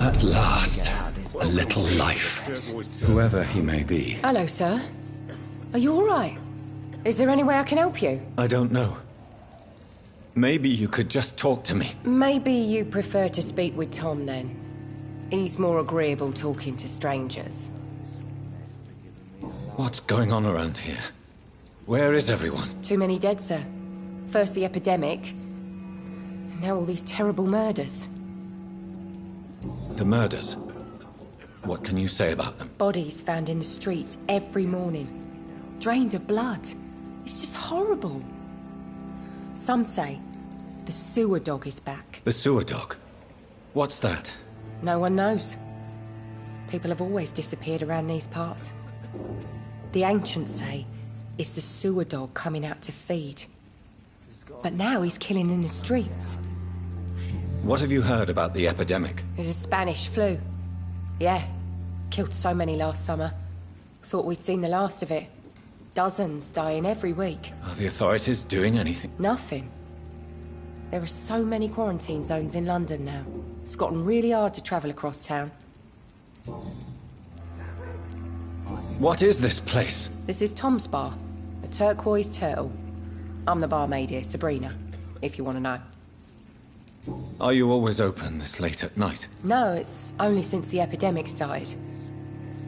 At last, a little life. Whoever he may be. Hello, sir. Are you all right? Is there any way I can help you? I don't know. Maybe you could just talk to me. Maybe you prefer to speak with Tom, then. He's more agreeable talking to strangers. What's going on around here? Where is everyone? Too many dead, sir. First the epidemic, and now all these terrible murders. The murders? What can you say about them? Bodies found in the streets every morning. Drained of blood. It's just horrible. Some say the sewer dog is back. The sewer dog? What's that? No one knows. People have always disappeared around these parts. The ancients say it's the sewer dog coming out to feed. But now he's killing in the streets. What have you heard about the epidemic? There's a Spanish flu. Yeah. Killed so many last summer. Thought we'd seen the last of it. Dozens dying every week. Are the authorities doing anything? Nothing. There are so many quarantine zones in London now. It's gotten really hard to travel across town. What is this place? This is Tom's bar. The Turquoise Turtle. I'm the barmaid here, Sabrina, if you want to know. Are you always open this late at night? No, it's only since the epidemic started.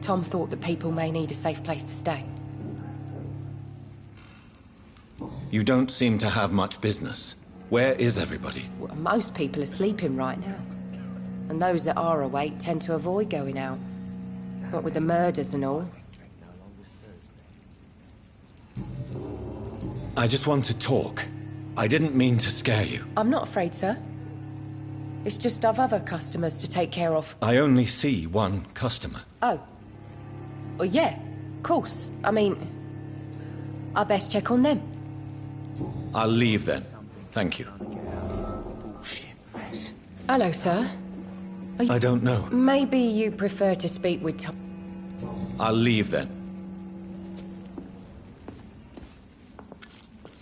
Tom thought that people may need a safe place to stay. You don't seem to have much business. Where is everybody? Well, most people are sleeping right now. And those that are awake tend to avoid going out. What with the murders and all. I just want to talk. I didn't mean to scare you. I'm not afraid, sir. It's just I've other customers to take care of. I only see one customer. Oh. Well, yeah, of course. I mean, I best check on them. I'll leave then. Thank you. Hello, sir. I don't know. Maybe you prefer to speak with Tom. I'll leave then.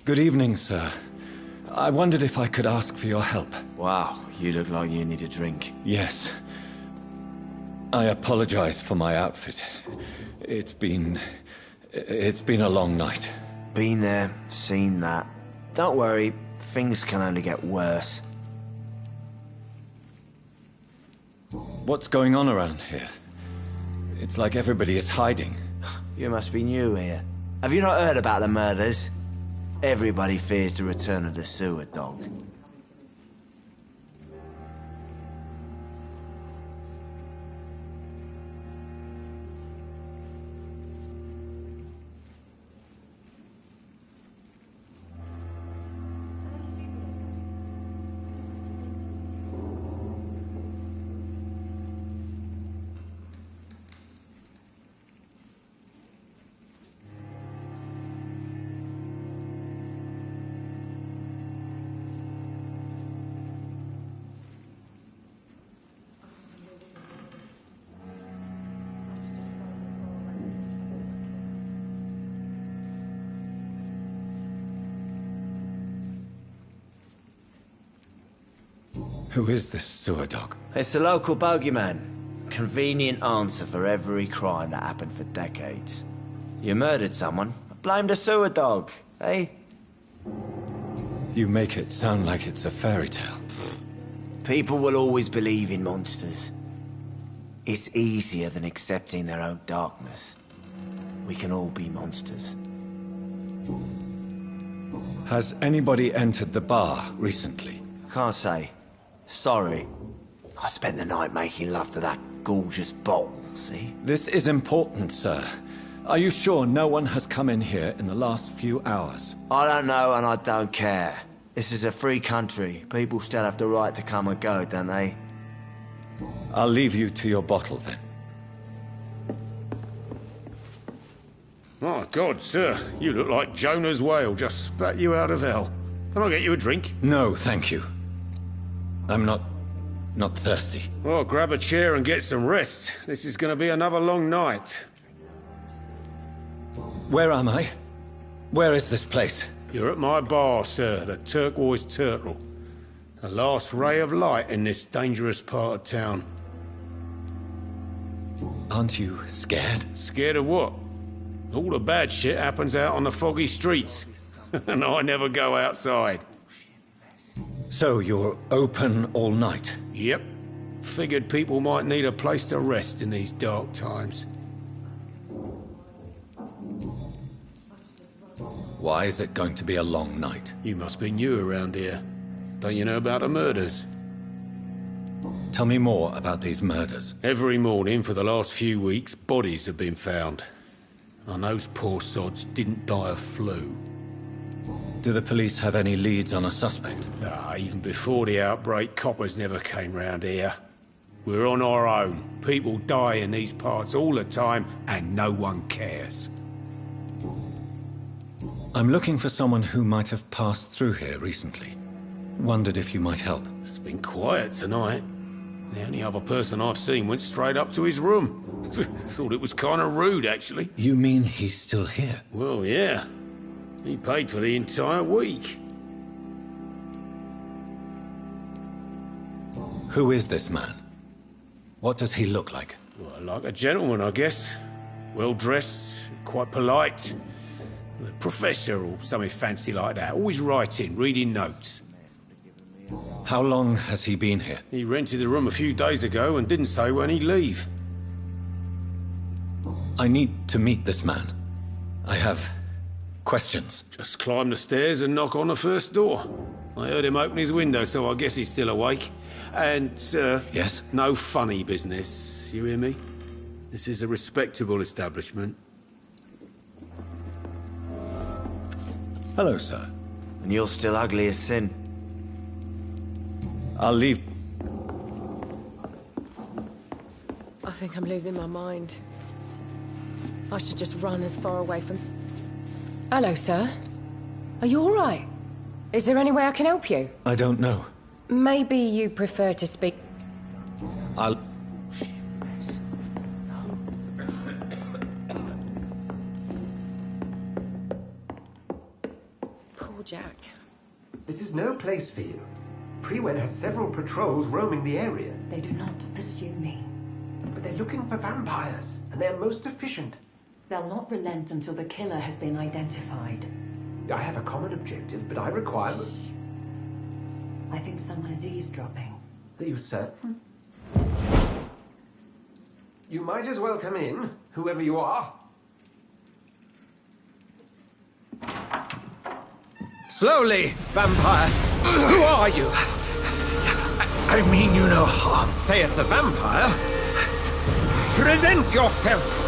Good evening, sir. I wondered if I could ask for your help. Wow, you look like you need a drink. Yes. I apologize for my outfit. It's been a long night. Been there, seen that. Don't worry, things can only get worse. What's going on around here? It's like everybody is hiding. You must be new here. Have you not heard about the murders? Everybody fears the return of the sewer dog. Who is this sewer dog? It's the local bogeyman. Convenient answer for every crime that happened for decades. You murdered someone, blame the sewer dog, eh? You make it sound like it's a fairy tale. People will always believe in monsters. It's easier than accepting their own darkness. We can all be monsters. Has anybody entered the bar recently? Can't say. Sorry. I spent the night making love to that gorgeous bottle, see? This is important, sir. Are you sure no one has come in here in the last few hours? I don't know and I don't care. This is a free country. People still have the right to come and go, don't they? I'll leave you to your bottle then. My God, sir, you look like Jonah's whale just spat you out of hell. Can I get you a drink? No, thank you. I'm not thirsty. Well, grab a chair and get some rest. This is going to be another long night. Where am I? Where is this place? You're at my bar, sir, the Turquoise Turtle. The last ray of light in this dangerous part of town. Aren't you scared? Scared of what? All the bad shit happens out on the foggy streets. And I never go outside. So you're open all night? Yep. Figured people might need a place to rest in these dark times. Why is it going to be a long night? You must be new around here. Don't you know about the murders? Tell me more about these murders. Every morning for the last few weeks, bodies have been found. And those poor sods didn't die of flu. Do the police have any leads on a suspect? Even before the outbreak, coppers never came round here. We're on our own. People die in these parts all the time, and no one cares. I'm looking for someone who might have passed through here recently. Wondered if you might help. It's been quiet tonight. The only other person I've seen went straight up to his room. Thought it was kind of rude, actually. You mean he's still here? Well, yeah. He paid for the entire week. Who is this man? What does he look like? Well, like a gentleman, I guess. Well-dressed, quite polite. A professor or something fancy like that. Always writing, reading notes. How long has he been here? He rented the room a few days ago and didn't say when he'd leave. I need to meet this man. I have questions. Just climb the stairs and knock on the first door. I heard him open his window, so I guess he's still awake. And, sir... Yes? No funny business, you hear me? This is a respectable establishment. Hello, sir. And you're still ugly as sin. I'll leave. I think I'm losing my mind. I should just run as far away from... Hello, sir. Are you all right? Is there any way I can help you? I don't know. Maybe you prefer to speak... I'll... Poor Jack. This is no place for you. Prewen has several patrols roaming the area. They do not pursue me. But they're looking for vampires, and they're most efficient. They'll not relent until the killer has been identified. I have a common objective, but I require... I think someone is eavesdropping. Are you certain? You might as well come in, whoever you are. Slowly, vampire. Who are you? I mean you no harm, saith the vampire. Present yourself.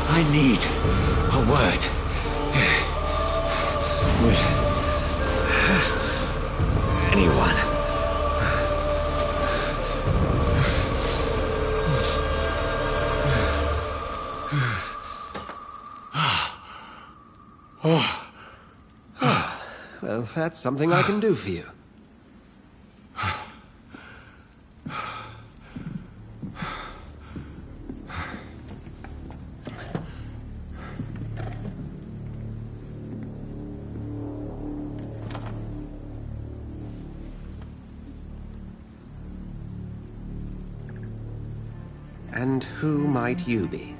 I need a word. With anyone. Well, that's something I can do for you. And who might you be?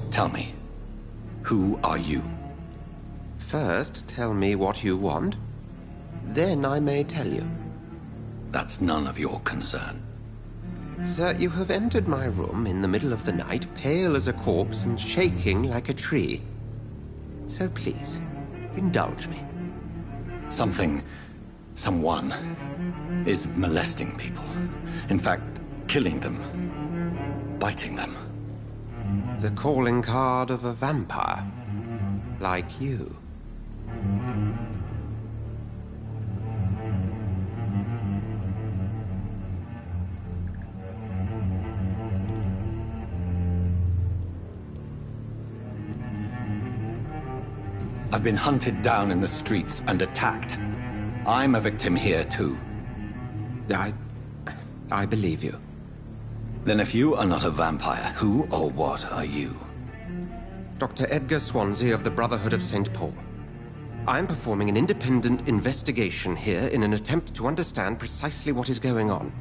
Tell me, who are you? First, tell me what you want. Then I may tell you. That's none of your concern. Sir, you have entered my room in the middle of the night, pale as a corpse and shaking like a tree. So please, indulge me. Someone is molesting people. In fact, killing them. Biting them. The calling card of a vampire. Like you. I've been hunted down in the streets and attacked. I'm a victim here, too. I believe you. Then if you are not a vampire, who or what are you? Dr. Edgar Swansea of the Brotherhood of St. Paul. I'm performing an independent investigation here in an attempt to understand precisely what is going on.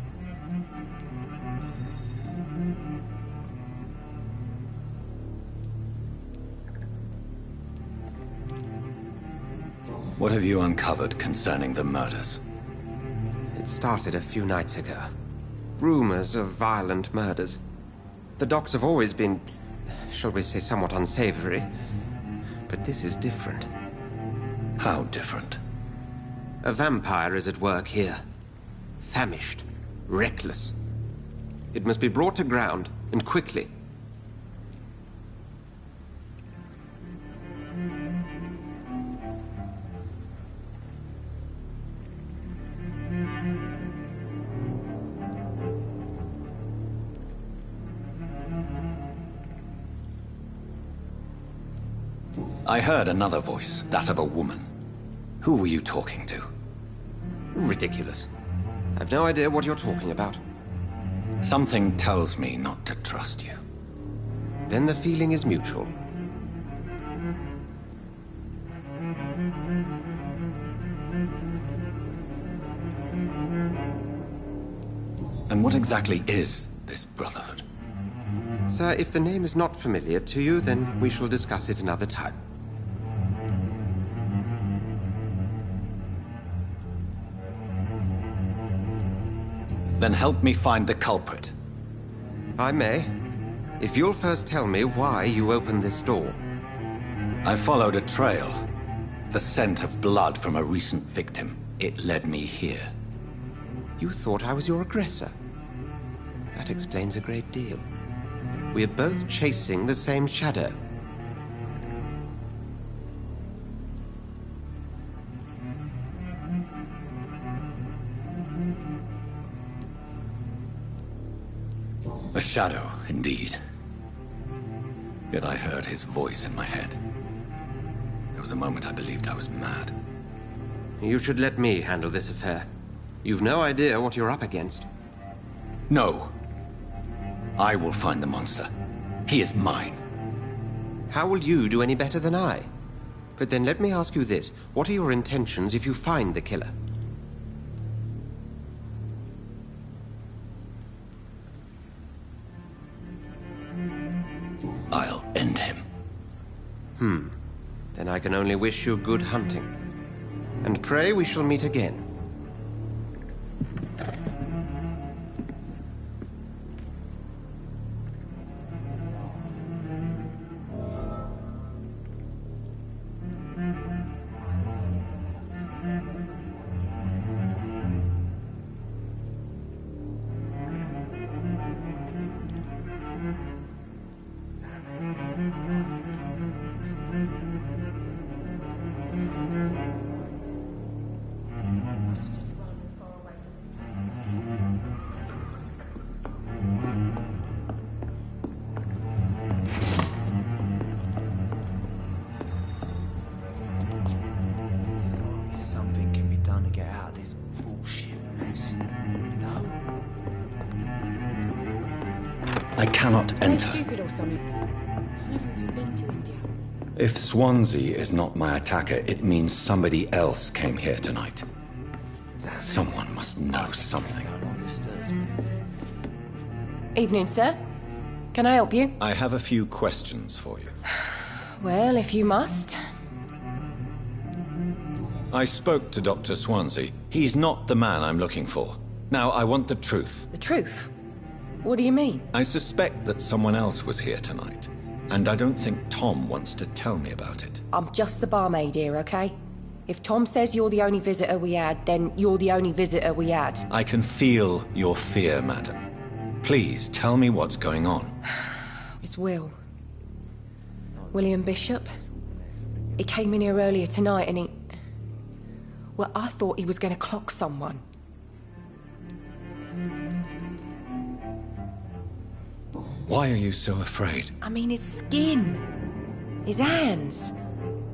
What have you uncovered concerning the murders? It started a few nights ago. Rumors of violent murders. The docks have always been, shall we say, somewhat unsavory. But this is different. How different? A vampire is at work here. Famished. Reckless. It must be brought to ground, and quickly. I heard another voice, that of a woman. Who were you talking to? Ridiculous. I've no idea what you're talking about. Something tells me not to trust you. Then the feeling is mutual. And what exactly is this Brotherhood? Sir, if the name is not familiar to you, then we shall discuss it another time. Then help me find the culprit. I may, if you'll first tell me why you opened this door. I followed a trail. The scent of blood from a recent victim. It led me here. You thought I was your aggressor. That explains a great deal. We are both chasing the same shadow. A shadow, indeed. Yet I heard his voice in my head. There was a moment I believed I was mad. You should let me handle this affair. You've no idea what you're up against. No. I will find the monster. He is mine. How will you do any better than I? But then let me ask you this. What are your intentions if you find the killer? I'll end him. Then I can only wish you good hunting. And pray we shall meet again. Something can be done to get out of this bullshit mess. No? I cannot enter. Stupid or something. I've never even been to India. If Swansea is not my attacker, it means somebody else came here tonight. Someone must know something. Evening, sir. Can I help you? I have a few questions for you. Well, if you must. I spoke to Dr. Swansea. He's not the man I'm looking for. Now, I want the truth. The truth? What do you mean? I suspect that someone else was here tonight, and I don't think Tom wants to tell me about it. I'm just the barmaid here, okay? If Tom says you're the only visitor we had, then you're the only visitor we had. I can feel your fear, madam. Please, tell me what's going on. It's Will. William Bishop. He came in here earlier tonight and he... Well, I thought he was going to clock someone. Why are you so afraid? I mean, his skin. His hands.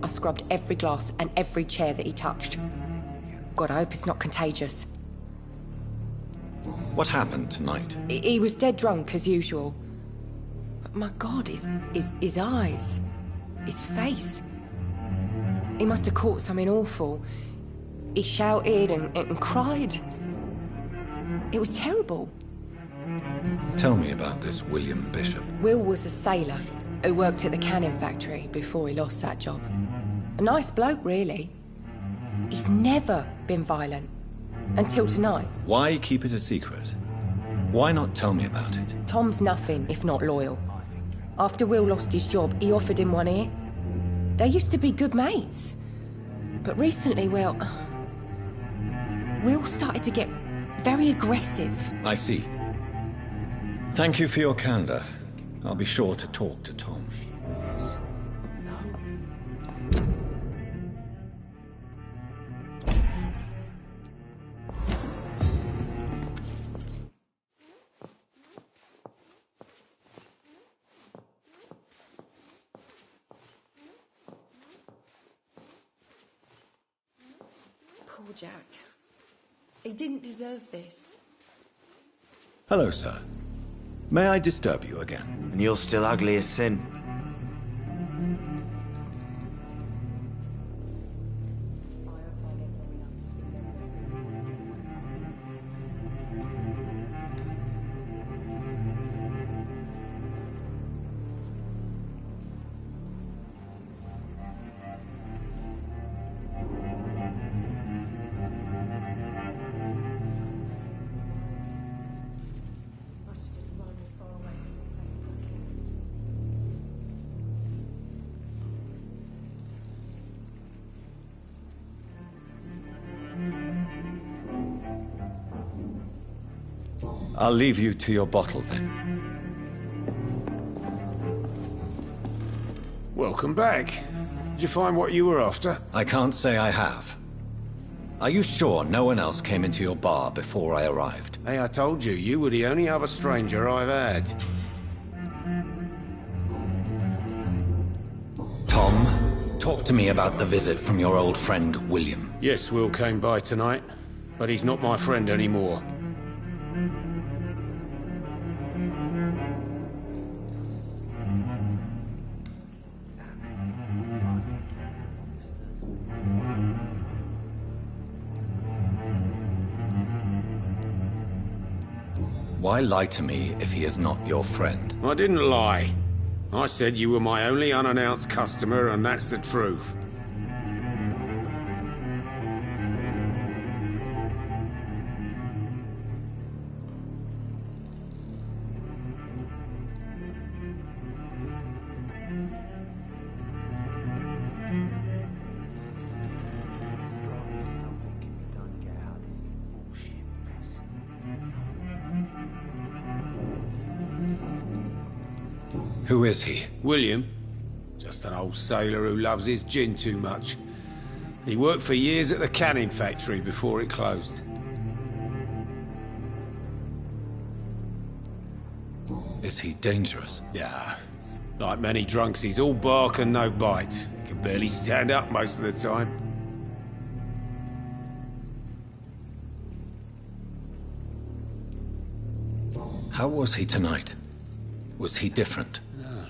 I scrubbed every glass and every chair that he touched. God, I hope it's not contagious. What happened tonight? He was dead drunk, as usual. But my God, his eyes. His face. He must have caught something awful. He shouted and cried. It was terrible. Tell me about this William Bishop. Will was a sailor who worked at the cannon factory before he lost that job. A nice bloke, really. He's never been violent. Until tonight. Why keep it a secret? Why not tell me about it? Tom's nothing if not loyal. After Will lost his job, he offered him one ear. They used to be good mates. But recently, well, Will started to get very aggressive. I see. Thank you for your candor. I'll be sure to talk to Tom. Poor Jack. He didn't deserve this. Hello, sir. May I disturb you again? And you're still ugly as sin. I'll leave you to your bottle, then. Welcome back. Did you find what you were after? I can't say I have. Are you sure no one else came into your bar before I arrived? Hey, I told you, you were the only other stranger I've had. Tom, talk to me about the visit from your old friend, William. Yes, Will came by tonight, but he's not my friend anymore. Why lie to me if he is not your friend? I didn't lie. I said you were my only unannounced customer, and that's the truth. Who is he? William. Just an old sailor who loves his gin too much. He worked for years at the canning factory before it closed. Is he dangerous? Yeah. Like many drunks, he's all bark and no bite. He can barely stand up most of the time. How was he tonight? Was he different?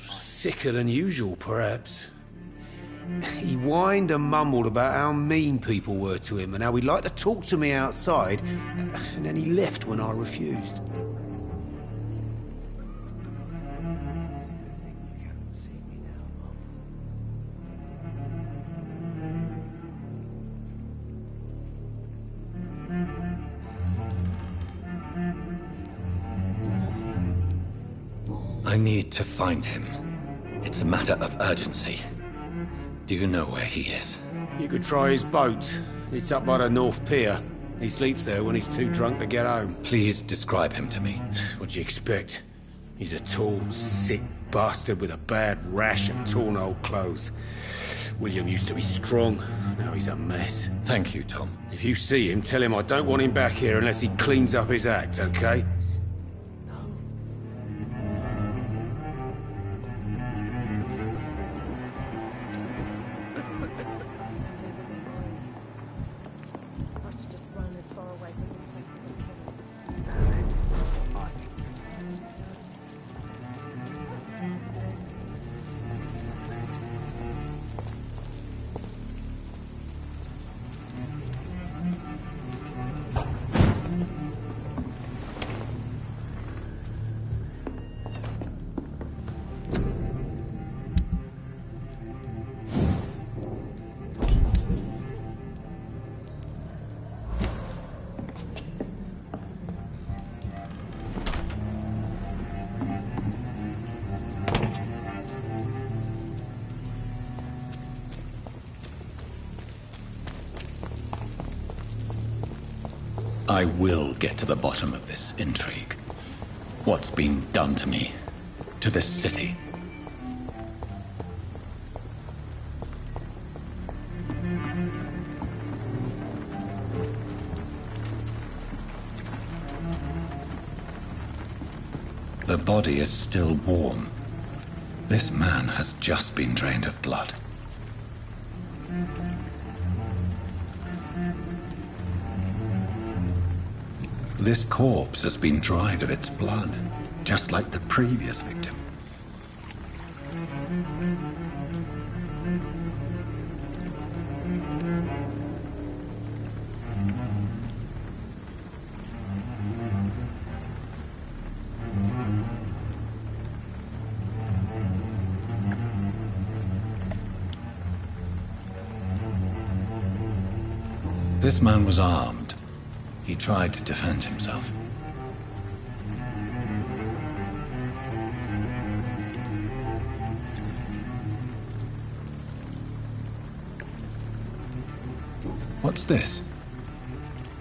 Sicker than usual, perhaps. He whined and mumbled about how mean people were to him and how he'd like to talk to me outside, and then he left when I refused. I need to find him. It's a matter of urgency. Do you know where he is? You could try his boat. It's up by the North Pier. He sleeps there when he's too drunk to get home. Please describe him to me. What'd you expect? He's a tall, sick bastard with a bad rash and torn old clothes. William used to be strong. Now he's a mess. Thank you, Tom. If you see him, tell him I don't want him back here unless he cleans up his act, okay? I will get to the bottom of this intrigue. What's been done to me, to this city. The body is still warm. This man has just been drained of blood. This corpse has been dried of its blood, just like the previous victim. This man was armed. He tried to defend himself. What's this?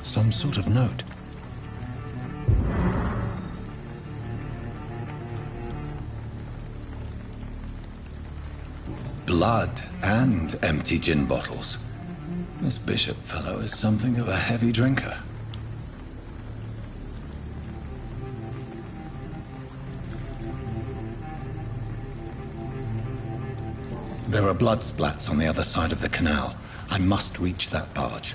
Some sort of note. Blood and empty gin bottles. This Bishop fellow is something of a heavy drinker. There are blood splats on the other side of the canal. I must reach that barge.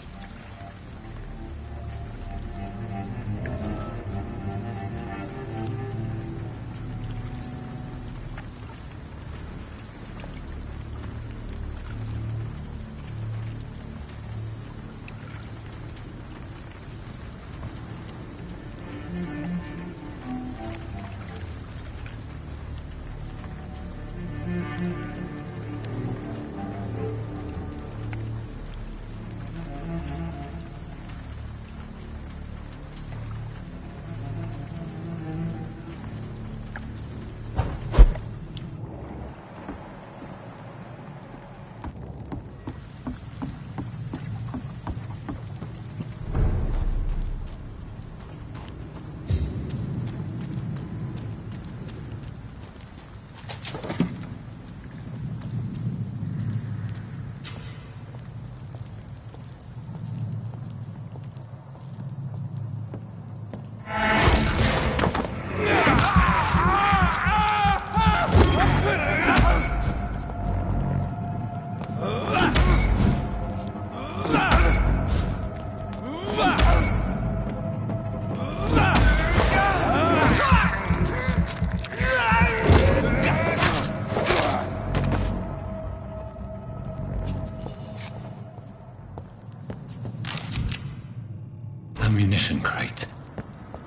Ammunition crate.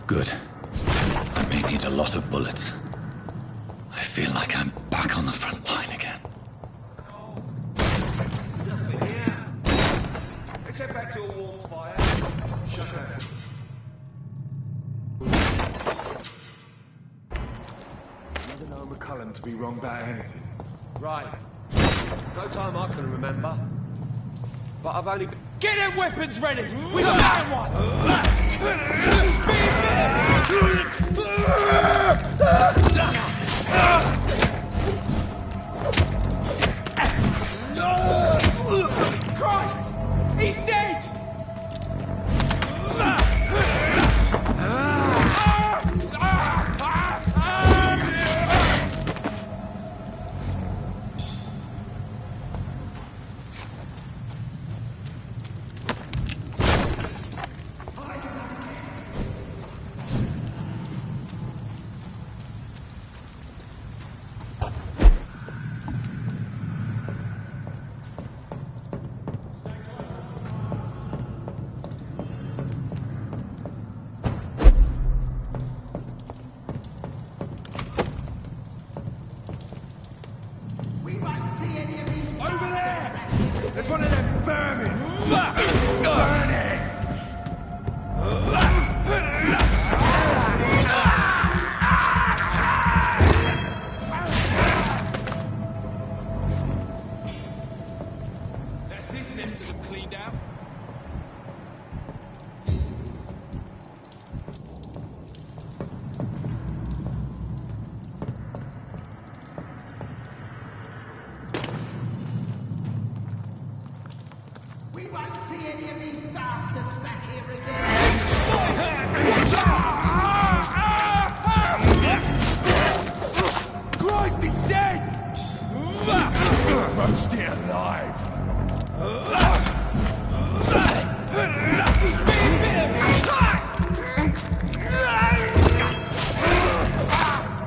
Good. I may need a lot of bullets. I feel like I'm back on the front line again. Let's head back to a warm fire. Shut that. Never known McCullum to be wrong about anything. Right. No time I can remember. But I've only been... Get them weapons ready! We got that one! Christ! He's dead! Over there! There's one of them vermin! Burn it! That's this nest of them cleaned out. We won't see any of these bastards back here again. Christ, he's dead! I'm still alive.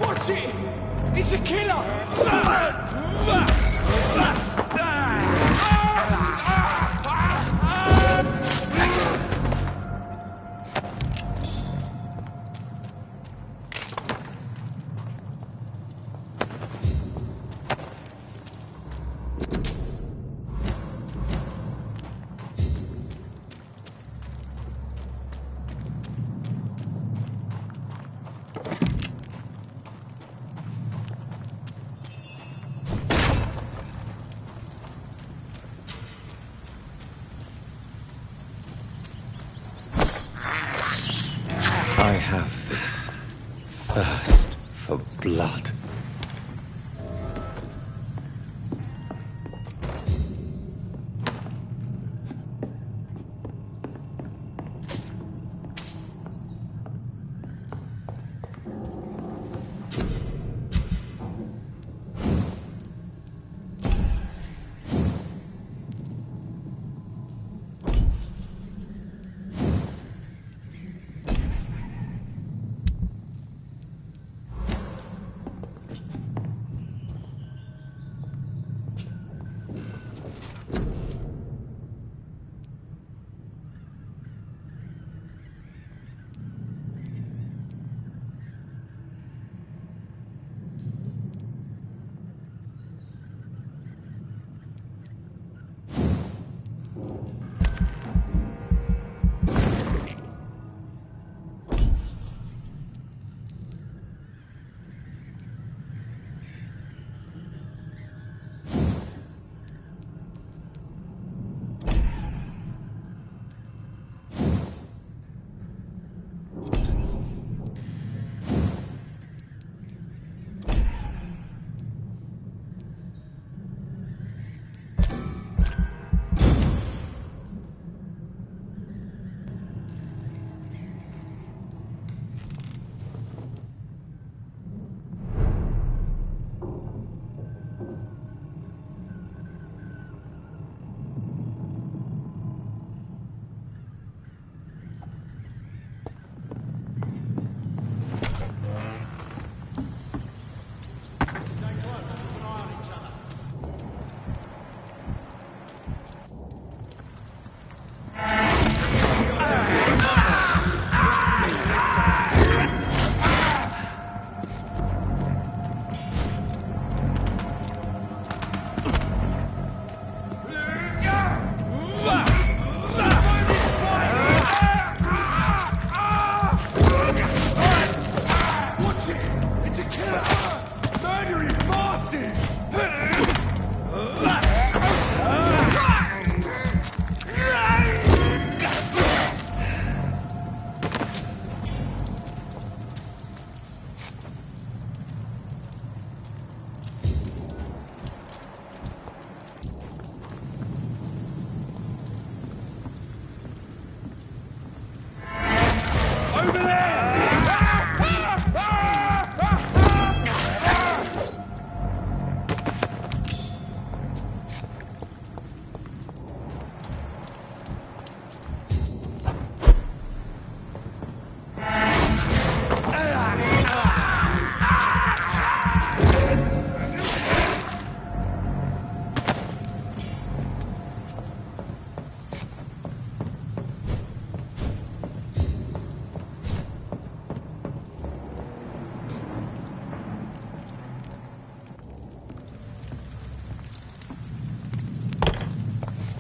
Watch it! It's a killer! I have this thirst for blood.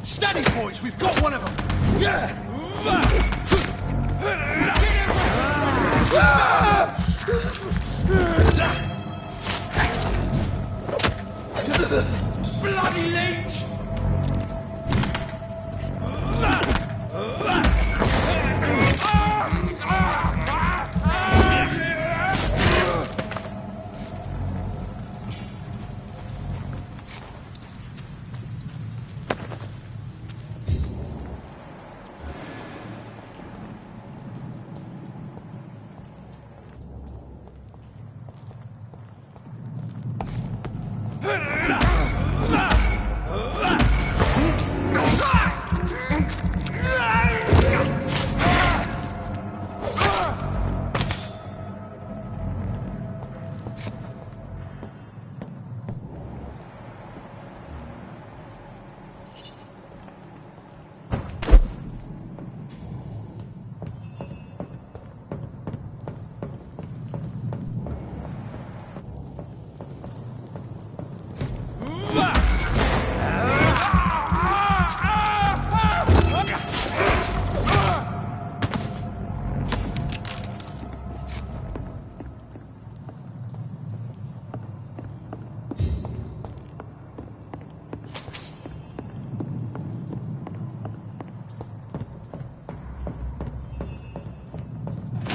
Steady, boys! We've got one of them! Yeah! Bloody leech!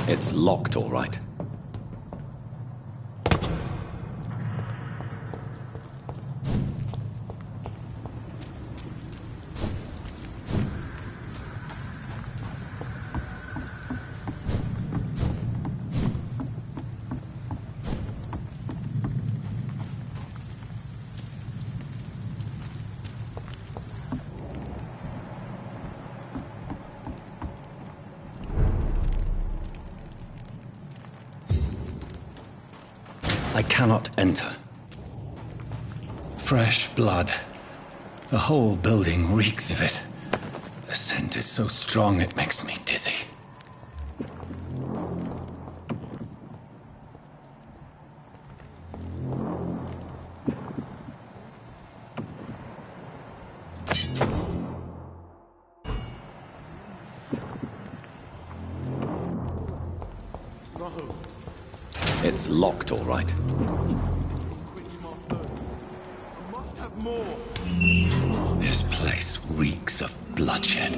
It's locked, all right. I cannot enter. Fresh blood. The whole building reeks of it. The scent is so strong it makes me dizzy. It's locked, all right. This place reeks of bloodshed. I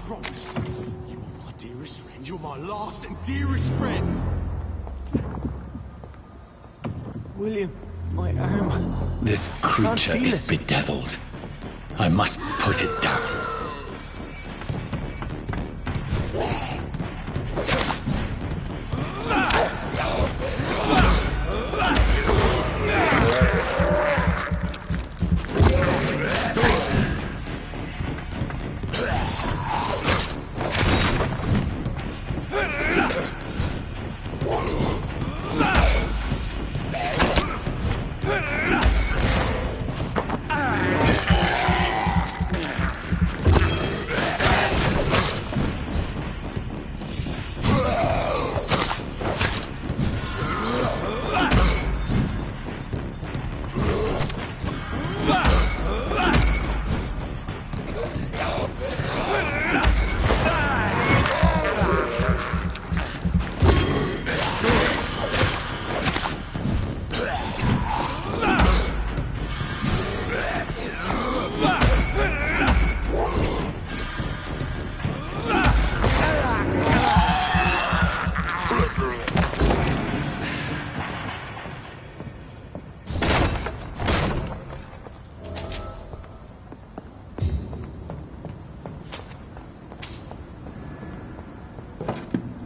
promise, you are my dearest friend. You're my last and dearest friend. William, my arm. This creature feel is it. bedeviled. I must put it down.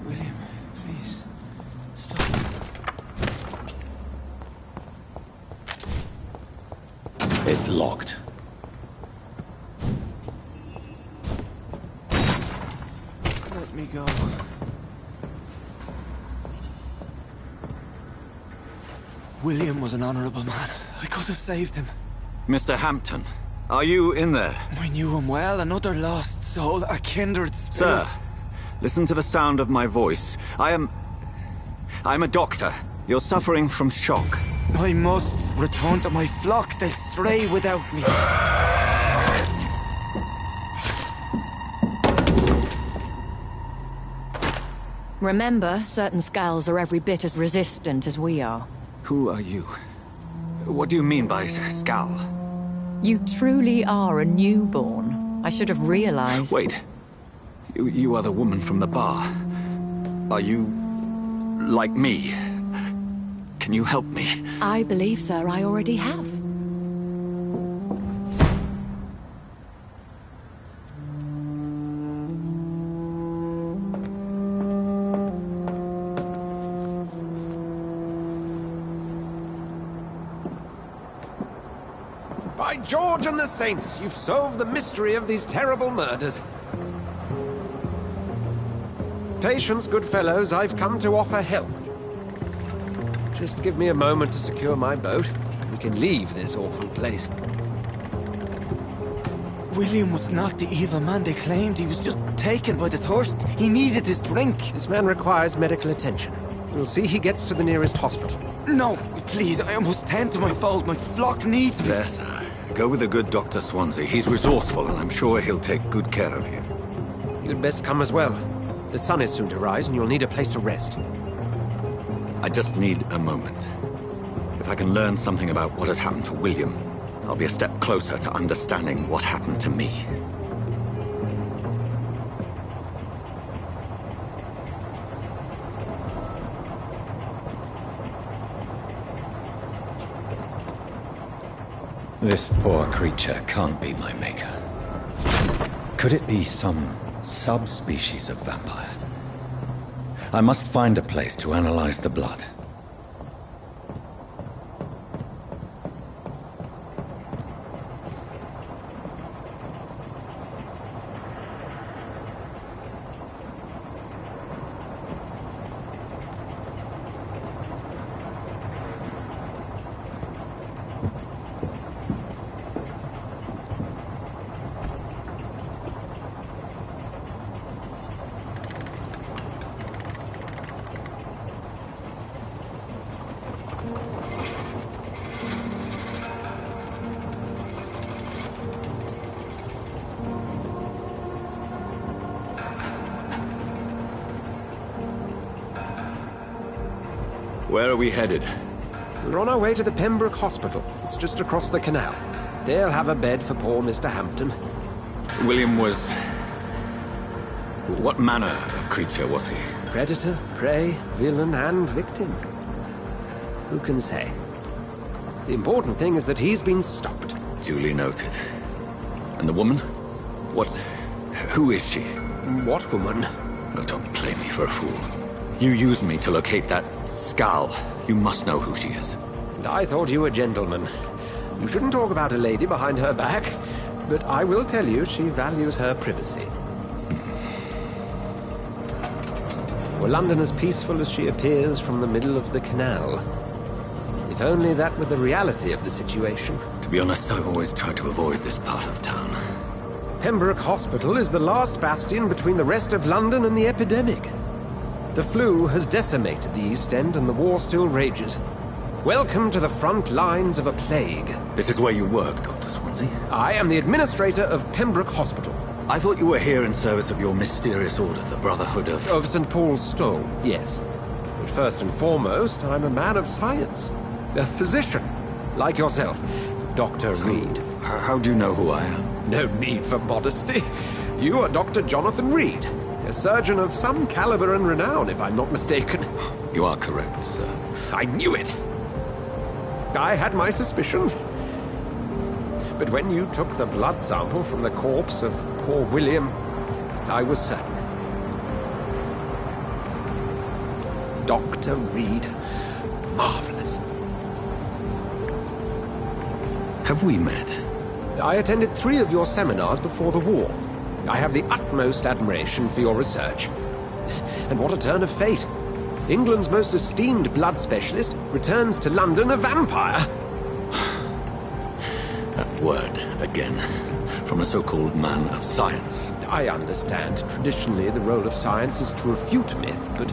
William, please. Stop. It's locked. Let me go. William was an honorable man. I could have saved him. Mr. Hampton, are you in there? I knew him well, another lost soul, a kindred spirit. Sir, listen to the sound of my voice. I'm a doctor. You're suffering from shock. I must return to my flock. They'll stray without me. Remember, certain skulls are every bit as resistant as we are. Who are you? What do you mean by Skal? You truly are a newborn. I should have realized. Wait. You are the woman from the bar. Are you like me? Can you help me? I believe, sir, I already have. By George and the Saints, you've solved the mystery of these terrible murders. Patience, good fellows, I've come to offer help. Just give me a moment to secure my boat. We can leave this awful place. William was not the evil man they claimed. He was just taken by the thirst. He needed his drink. This man requires medical attention. We'll see he gets to the nearest hospital. No, please, I must tend to my fold. My flock needs me. There, sir. Go with the good Dr. Swansea. He's resourceful, and I'm sure he'll take good care of you. You'd best come as well. The sun is soon to rise, and you'll need a place to rest. I just need a moment. If I can learn something about what has happened to William, I'll be a step closer to understanding what happened to me. This poor creature can't be my maker. Could it be some subspecies of vampire? I must find a place to analyze the blood. Where are we headed? We're on our way to the Pembroke Hospital. It's just across the canal. They'll have a bed for poor Mr. Hampton. William was... What manner of creature was he? Predator, prey, villain, and victim. Who can say? The important thing is that he's been stopped. Duly noted. And the woman? What... Who is she? What woman? Oh, don't play me for a fool. You used me to locate that skull. You must know who she is. And I thought you a gentleman. You shouldn't talk about a lady behind her back, but I will tell you she values her privacy. Were London as peaceful as she appears from the middle of the canal? If only that were the reality of the situation. To be honest, I've always tried to avoid this part of town. Pembroke Hospital is the last bastion between the rest of London and the epidemic. The flu has decimated the East End and the war still rages. Welcome to the front lines of a plague. This is where you work, Dr. Swansea? I am the administrator of Pembroke Hospital. I thought you were here in service of your mysterious order, the Brotherhood of... Of St. Paul's Stole, yes. But first and foremost, I'm a man of science. A physician, like yourself, Dr. Reed. How do you know who I am? No need for modesty. You are Dr. Jonathan Reed. A surgeon of some caliber and renown, if I'm not mistaken. You are correct, sir. I knew it! I had my suspicions. But when you took the blood sample from the corpse of poor William, I was certain. Dr. Reed. Marvelous. Have we met? I attended 3 of your seminars before the war. I have the utmost admiration for your research. And what a turn of fate. England's most esteemed blood specialist returns to London a vampire. That word, again. From a so-called man of science. I understand. Traditionally, the role of science is to refute myth, but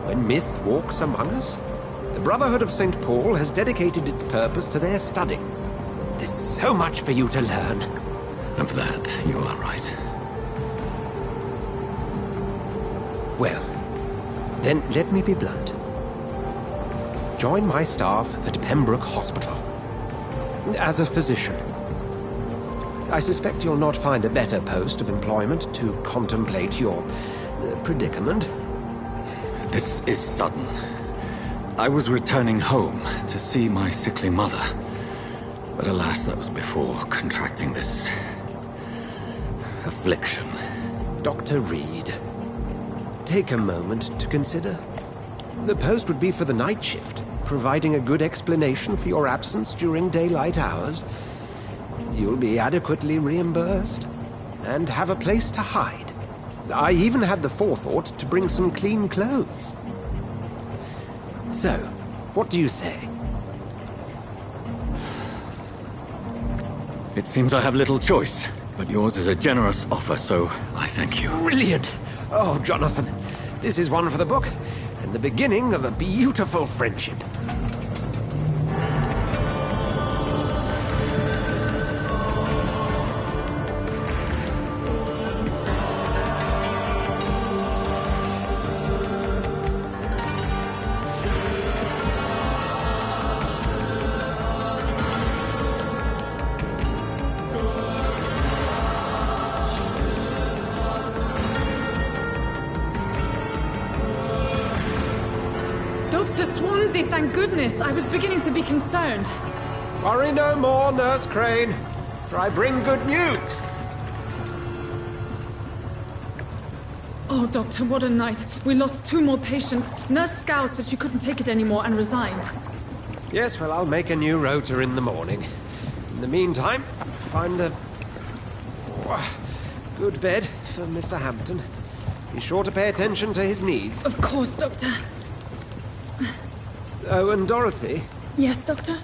when myth walks among us, the Brotherhood of St. Paul has dedicated its purpose to their study. There's so much for you to learn. And for that, you are right. Well, then let me be blunt. Join my staff at Pembroke Hospital. As a physician. I suspect you'll not find a better post of employment to contemplate your predicament. This is sudden. I was returning home to see my sickly mother. But alas, that was before contracting this... affliction. Dr. Reed, take a moment to consider. The post would be for the night shift, providing a good explanation for your absence during daylight hours. You'll be adequately reimbursed, and have a place to hide. I even had the forethought to bring some clean clothes. So, what do you say? It seems I have little choice, but yours is a generous offer, so I thank you. Brilliant! Oh, Jonathan, this is one for the book, and the beginning of a beautiful friendship. Dr. Swansea, thank goodness. I was beginning to be concerned. Worry no more, Nurse Crane, for I bring good news. Oh, Doctor, what a night. We lost 2 more patients. Nurse Scow said she couldn't take it anymore and resigned. Yes, well, I'll make a new rota in the morning. In the meantime, find a good bed for Mr. Hampton. Be sure to pay attention to his needs. Of course, Doctor. Oh, and Dorothy? Yes, Doctor?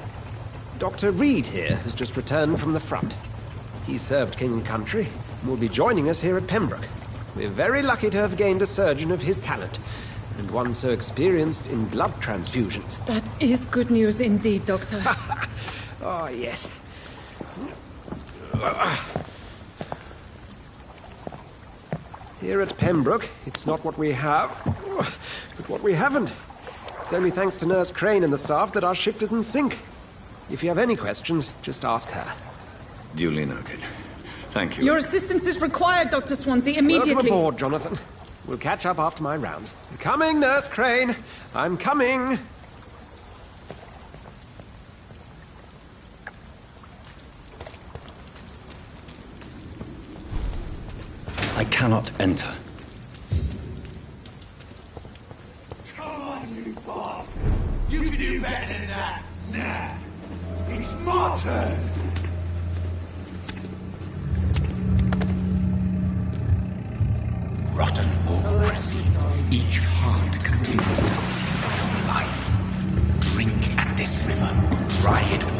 Dr. Reed here has just returned from the front. He served King and Country and will be joining us here at Pembroke. We're very lucky to have gained a surgeon of his talent, and one so experienced in blood transfusions. That is good news indeed, Doctor. Oh, yes. Here at Pembroke, it's not what we have, but what we haven't. It's only thanks to Nurse Crane and the staff that our ship doesn't sink. If you have any questions, just ask her. Duly noted. Thank you. Your assistance is required, Dr. Swansea, immediately. Welcome aboard, Jonathan. We'll catch up after my rounds. I'm coming, Nurse Crane. I'm coming. I cannot enter. Come on, you bastard! You can do better than that! Nah! It's my turn! Rotten orcs. Each heart contains the seed of life. Drink at this river. Dry it all.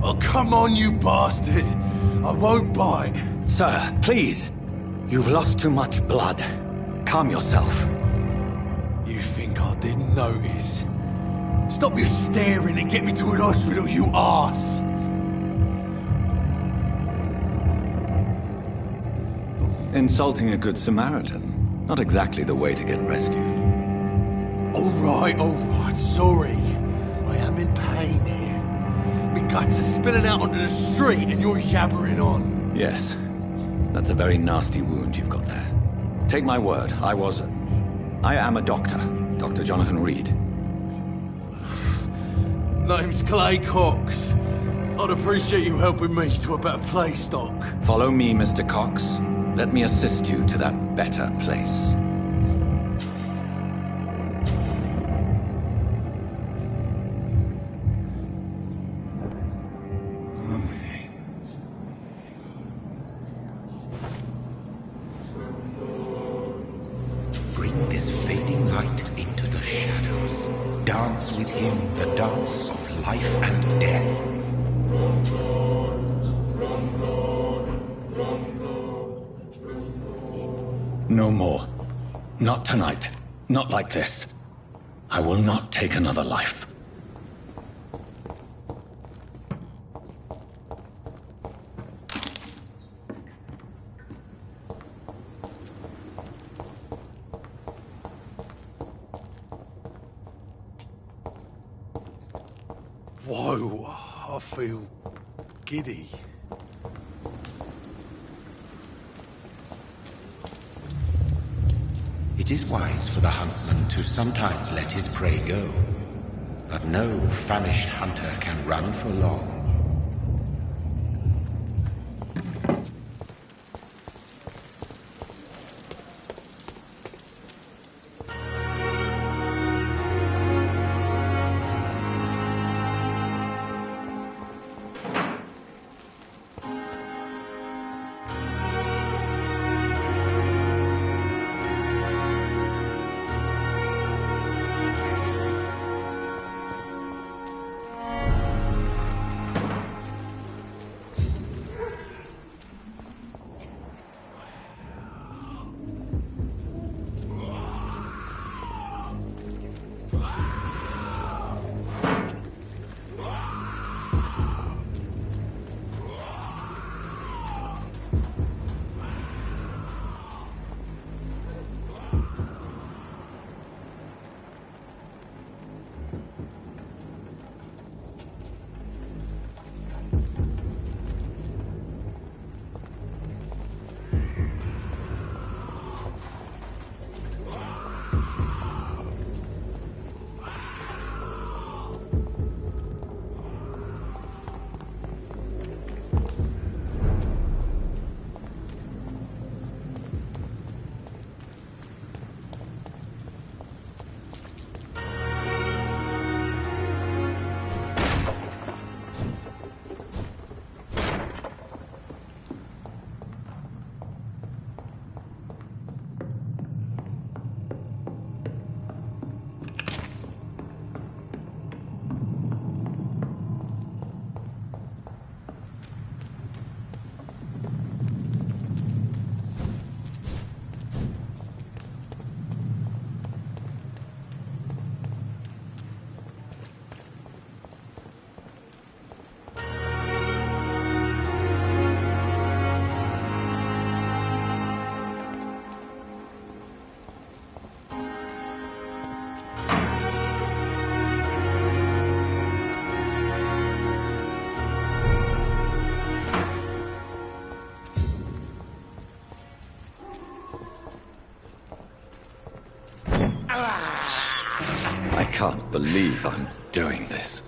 Oh, come on, you bastard! I won't bite. Sir, please. You've lost too much blood. Calm yourself. You think I didn't notice? Stop your staring and get me to an hospital, you arse! Insulting a good Samaritan. Not exactly the way to get rescued. Alright, sorry. I am in pain here. My guts are spilling out onto the street and you're yabbering on. Yes. That's a very nasty wound you've got there. Take my word, I am a doctor. Dr. Jonathan Reed. Name's Clay Cox. I'd appreciate you helping me to a better place, Doc. Follow me, Mr. Cox. Let me assist you to that better place. Bring this fading light into the shadows. Dance with him the dance of life and death. No more. Not tonight. Not like this. I will not take another life. Whoa, I feel giddy. It is wise for the huntsman to sometimes let his prey go, but no famished hunter can run for long. can't believe I'm doing this.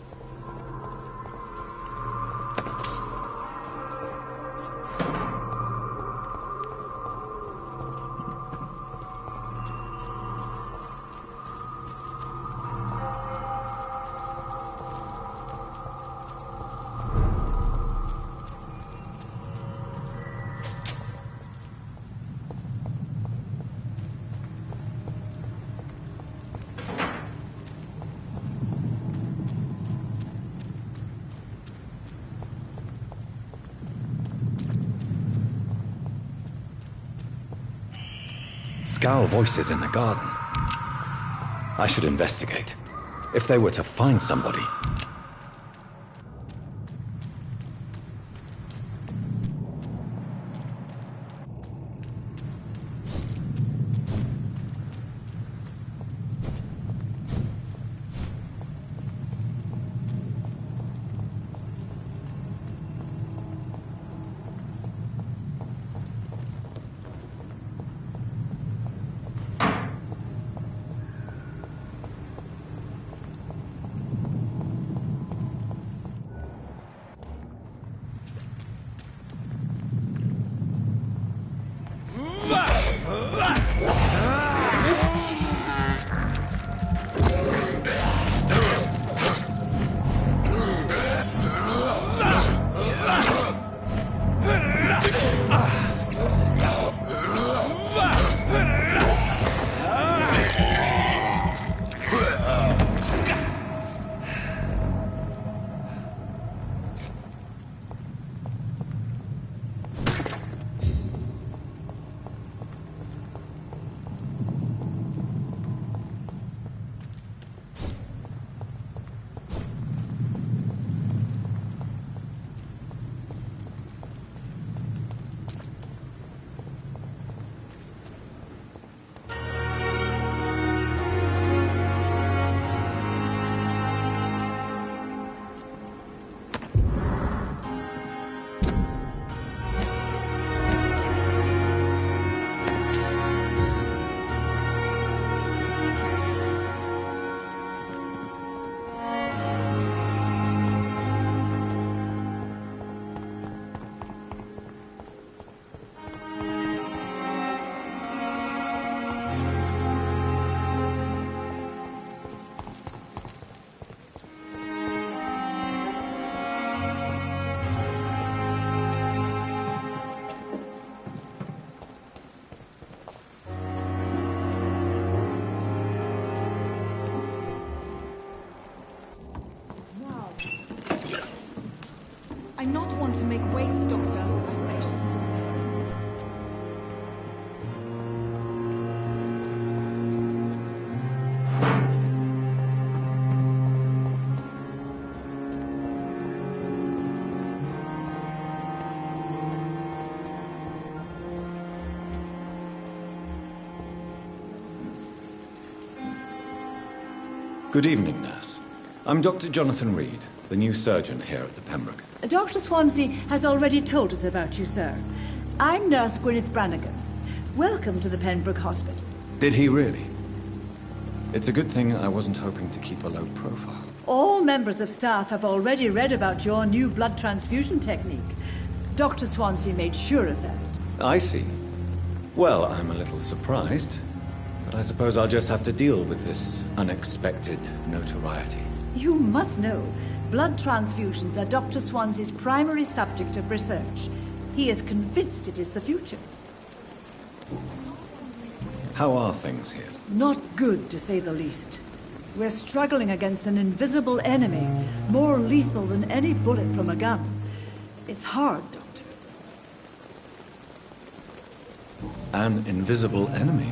Scowl voices in the garden. I should investigate. If they were to find somebody... I not want to make weight, Doctor. Good evening, nurse. I'm Dr. Jonathan Reed, the new surgeon here at the Pembroke. Dr. Swansea has already told us about you, sir. I'm Nurse Gwyneth Brannigan. Welcome to the Pembroke Hospital. Did he really? It's a good thing I wasn't hoping to keep a low profile. All members of staff have already read about your new blood transfusion technique. Dr. Swansea made sure of that. I see. Well, I'm a little surprised, but I suppose I'll just have to deal with this unexpected notoriety. You must know, blood transfusions are Dr. Swansea's primary subject of research. He is convinced it is the future. How are things here? Not good, to say the least. We're struggling against an invisible enemy, more lethal than any bullet from a gun. It's hard, Doctor. An invisible enemy?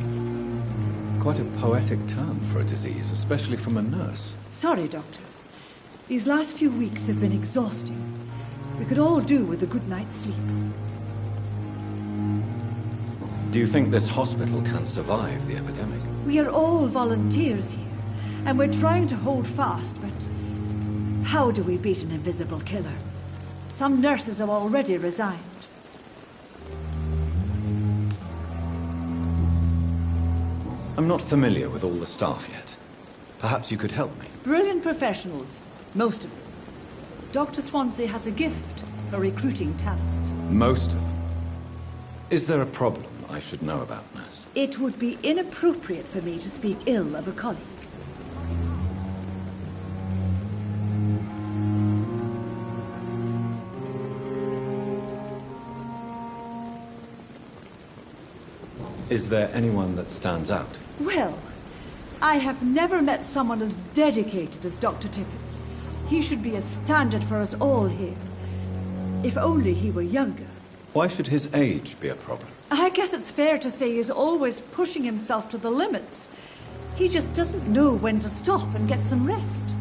Quite a poetic term for a disease, especially from a nurse. Sorry, Doctor. These last few weeks have been exhausting. We could all do with a good night's sleep. Do you think this hospital can survive the epidemic? We are all volunteers here, and we're trying to hold fast, but how do we beat an invisible killer? Some nurses have already resigned. I'm not familiar with all the staff yet. Perhaps you could help me. Brilliant professionals, most of them. Dr. Swansea has a gift for recruiting talent. Most of them. Is there a problem I should know about, nurse? It would be inappropriate for me to speak ill of a colleague. Is there anyone that stands out? Well, I have never met someone as dedicated as Dr. Tippett. He should be a standard for us all here. If only he were younger. Why should his age be a problem? I guess it's fair to say he's always pushing himself to the limits. He just doesn't know when to stop and get some rest.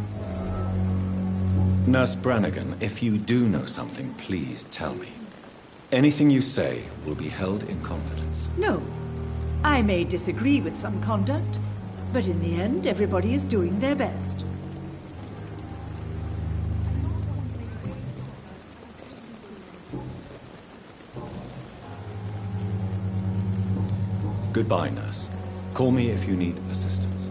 Nurse Brannigan, if you do know something, please tell me. Anything you say will be held in confidence. No. I may disagree with some conduct, but in the end, everybody is doing their best. Goodbye, nurse. Call me if you need assistance.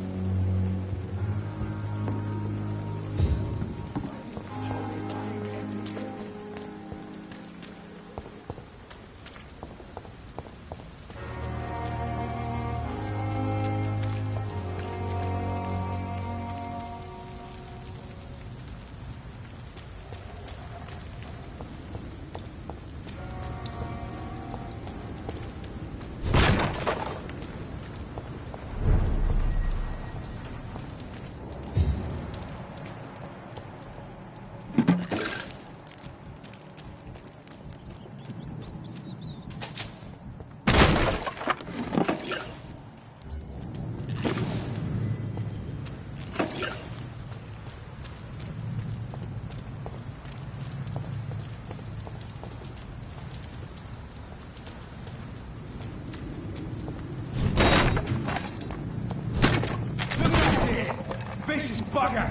Vicious bugger!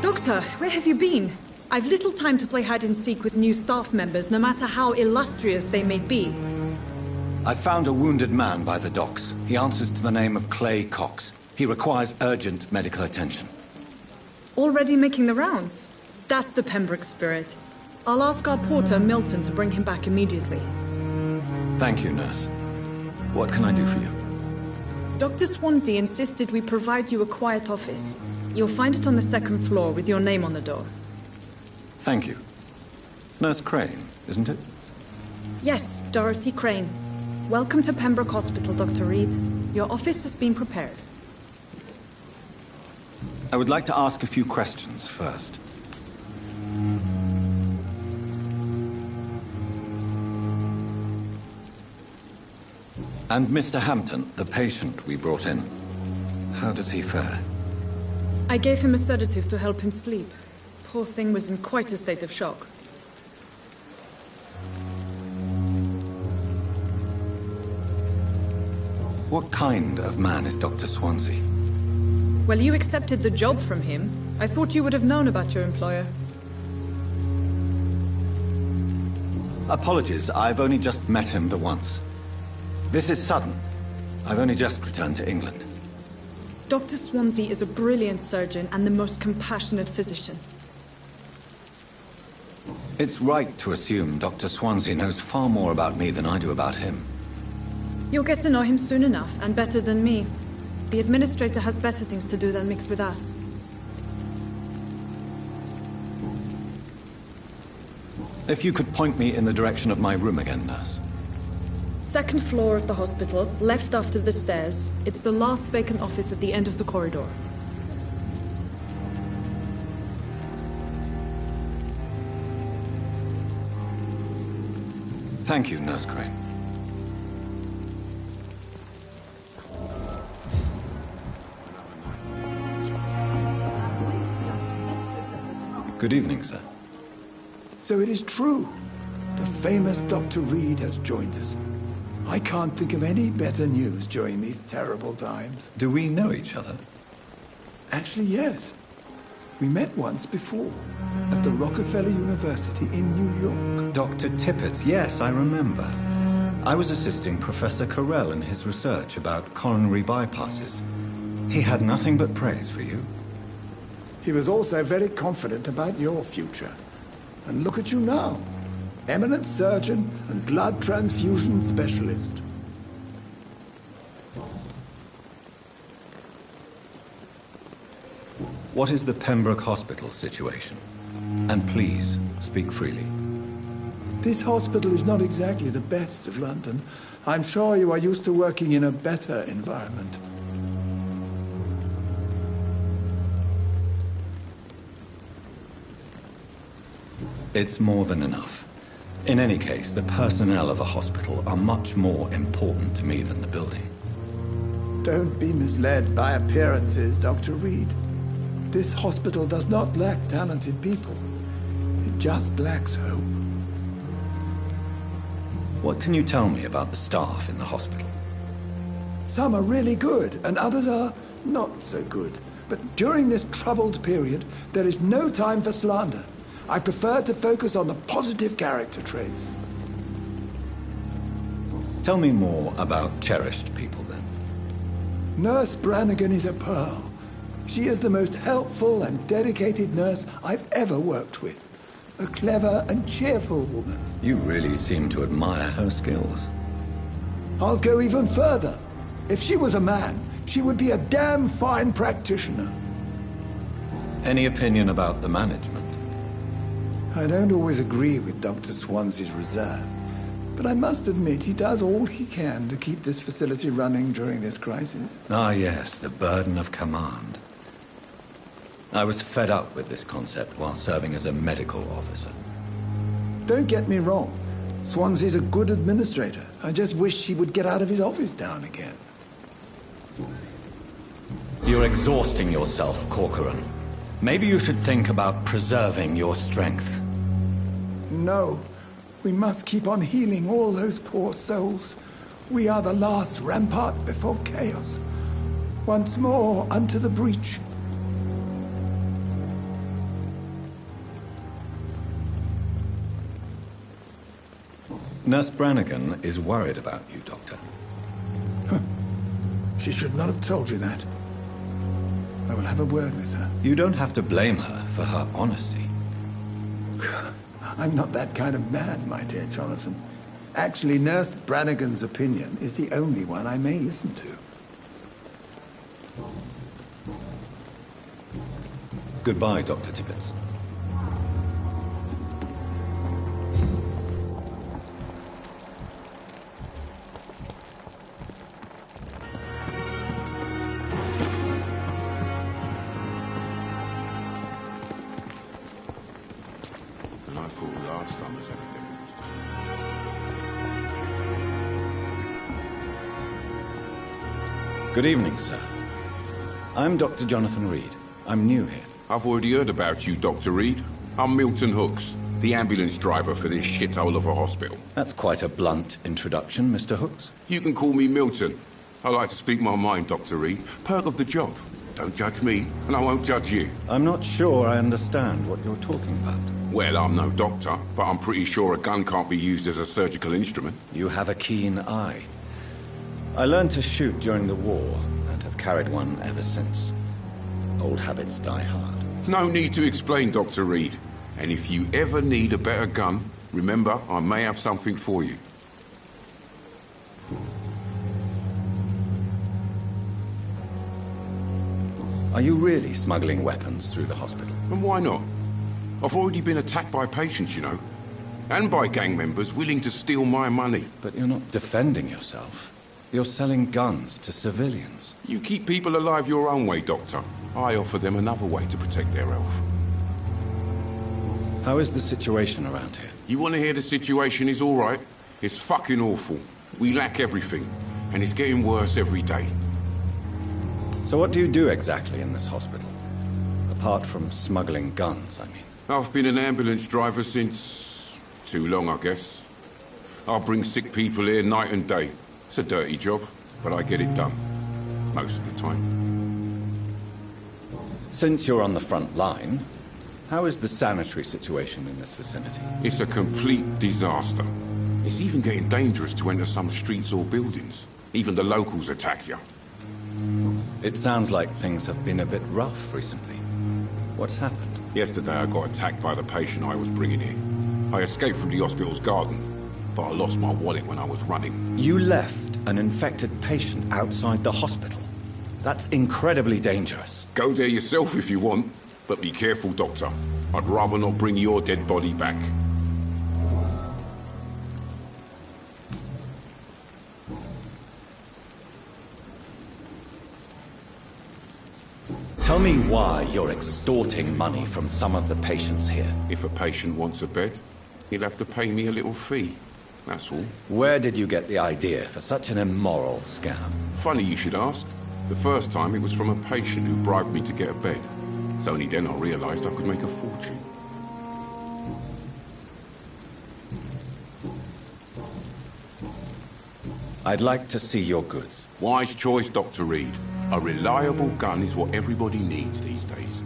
Doctor, where have you been? I've little time to play hide-and-seek with new staff members, no matter how illustrious they may be. I found a wounded man by the docks. He answers to the name of Clay Cox. He requires urgent medical attention. Already making the rounds? That's the Pembroke spirit. I'll ask our porter, Milton, to bring him back immediately. Thank you, nurse. What can I do for you? Dr. Swansea insisted we provide you a quiet office. You'll find it on the second floor with your name on the door. Thank you. Nurse Crane, isn't it? Yes, Dorothy Crane. Welcome to Pembroke Hospital, Dr. Reed. Your office has been prepared. I would like to ask a few questions first. And Mr. Hampton, the patient we brought in, how does he fare? I gave him a sedative to help him sleep. Poor thing was in quite a state of shock. What kind of man is Dr. Swansea? Well, you accepted the job from him. I thought you would have known about your employer. Apologies, I've only just met him the once. This is sudden. I've only just returned to England. Dr. Swansea is a brilliant surgeon and the most compassionate physician. It's right to assume Dr. Swansea knows far more about me than I do about him. You'll get to know him soon enough, and better than me. The administrator has better things to do than mix with us. If you could point me in the direction of my room again, nurse. Second floor of the hospital, left after the stairs. It's the last vacant office at the end of the corridor. Thank you, Nurse Crane. Good evening, sir. So it is true. The famous Dr. Reed has joined us. I can't think of any better news during these terrible times. Do we know each other? Actually, yes. We met once before, at the Rockefeller University in New York. Dr. Tippett, yes, I remember. I was assisting Professor Carell in his research about coronary bypasses. He had nothing but praise for you. He was also very confident about your future. And look at you now. Eminent surgeon and blood transfusion specialist. What is the Pembroke Hospital situation? And please, speak freely. This hospital is not exactly the best of London. I'm sure you are used to working in a better environment. It's more than enough. In any case, the personnel of a hospital are much more important to me than the building. Don't be misled by appearances, Dr. Reed. This hospital does not lack talented people. It just lacks hope. What can you tell me about the staff in the hospital? Some are really good, and others are not so good. But during this troubled period, there is no time for slander. I prefer to focus on the positive character traits. Tell me more about cherished people, then. Nurse Brannigan is a pearl. She is the most helpful and dedicated nurse I've ever worked with. A clever and cheerful woman. You really seem to admire her skills. I'll go even further. If she was a man, she would be a damn fine practitioner. Any opinion about the management? I don't always agree with Dr. Swansea's reserve, but I must admit he does all he can to keep this facility running during this crisis. Ah, yes, the burden of command. I was fed up with this concept while serving as a medical officer. Don't get me wrong. Swansea's a good administrator. I just wish he would get out of his office now and again. You're exhausting yourself, Corcoran. Maybe you should think about preserving your strength. No. We must keep on healing all those poor souls. We are the last rampart before chaos. Once more, unto the breach. Nurse Brannigan is worried about you, Doctor. She should not have told you that. I will have a word with her. You don't have to blame her for her honesty. I'm not that kind of man, my dear Jonathan. Actually, Nurse Brannigan's opinion is the only one I may listen to. Goodbye, Dr. Tippett. Good evening, sir. I'm Dr. Jonathan Reed. I'm new here. I've already heard about you, Dr. Reed. I'm Milton Hooks, the ambulance driver for this shithole of a hospital. That's quite a blunt introduction, Mr. Hooks. You can call me Milton. I like to speak my mind, Dr. Reed. Perk of the job. Don't judge me, and I won't judge you. I'm not sure I understand what you're talking about. Well, I'm no doctor, but I'm pretty sure a gun can't be used as a surgical instrument. You have a keen eye. I learned to shoot during the war, and have carried one ever since. Old habits die hard. No need to explain, Dr. Reed. And if you ever need a better gun, remember, I may have something for you. Are you really smuggling weapons through the hospital? And why not? I've already been attacked by patients, you know. And by gang members willing to steal my money. But you're not defending yourself. You're selling guns to civilians. You keep people alive your own way, Doctor. I offer them another way to protect their health. How is the situation around here? You want to hear the situation is all right? It's fucking awful. We lack everything. And it's getting worse every day. So what do you do exactly in this hospital? Apart from smuggling guns, I mean. I've been an ambulance driver since... too long, I guess. I bring sick people here night and day. It's a dirty job, but I get it done. Most of the time. Since you're on the front line, how is the sanitary situation in this vicinity? It's a complete disaster. It's even getting dangerous to enter some streets or buildings. Even the locals attack you. It sounds like things have been a bit rough recently. What's happened? Yesterday I got attacked by the patient I was bringing here. I escaped from the hospital's garden, but I lost my wallet when I was running. You left an infected patient outside the hospital? That's incredibly dangerous. Go there yourself if you want, but be careful, Doctor. I'd rather not bring your dead body back. Tell me why you're extorting money from some of the patients here. If a patient wants a bed, he'll have to pay me a little fee. That's all. Where did you get the idea for such an immoral scam? Funny you should ask. The first time it was from a patient who bribed me to get a bed. It's only then I realized I could make a fortune. I'd like to see your goods. Wise choice, Dr. Reed. A reliable gun is what everybody needs these days.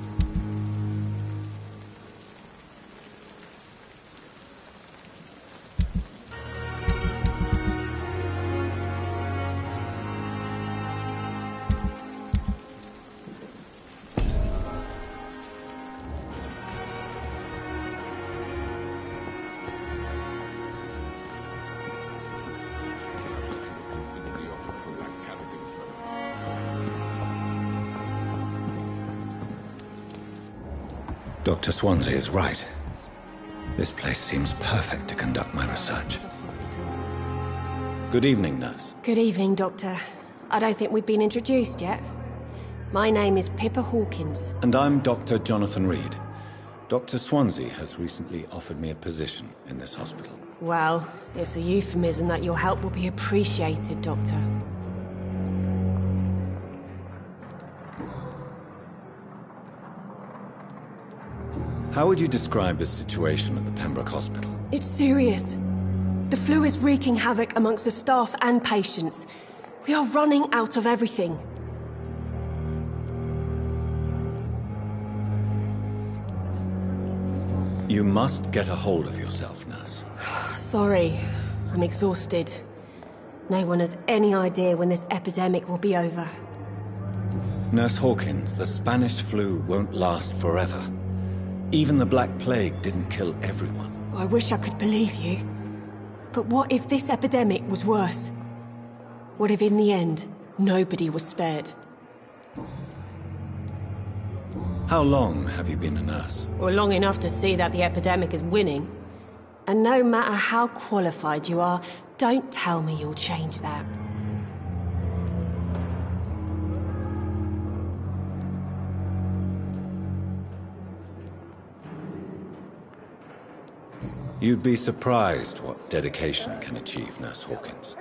Dr. Swansea is right. This place seems perfect to conduct my research. Good evening, nurse. Good evening, Doctor. I don't think we've been introduced yet. My name is Pippa Hawkins. And I'm Dr. Jonathan Reed. Dr. Swansea has recently offered me a position in this hospital. Well, it's a euphemism that your help will be appreciated, Doctor. How would you describe the situation at the Pembroke Hospital? It's serious. The flu is wreaking havoc amongst the staff and patients. We are running out of everything. You must get a hold of yourself, nurse. Sorry, I'm exhausted. No one has any idea when this epidemic will be over. Nurse Hawkins, the Spanish flu won't last forever. Even the Black Plague didn't kill everyone. I wish I could believe you. But what if this epidemic was worse? What if in the end, nobody was spared? How long have you been a nurse? Well, long enough to see that the epidemic is winning. And no matter how qualified you are, don't tell me you'll change that. You'd be surprised what dedication can achieve, Nurse Hawkins.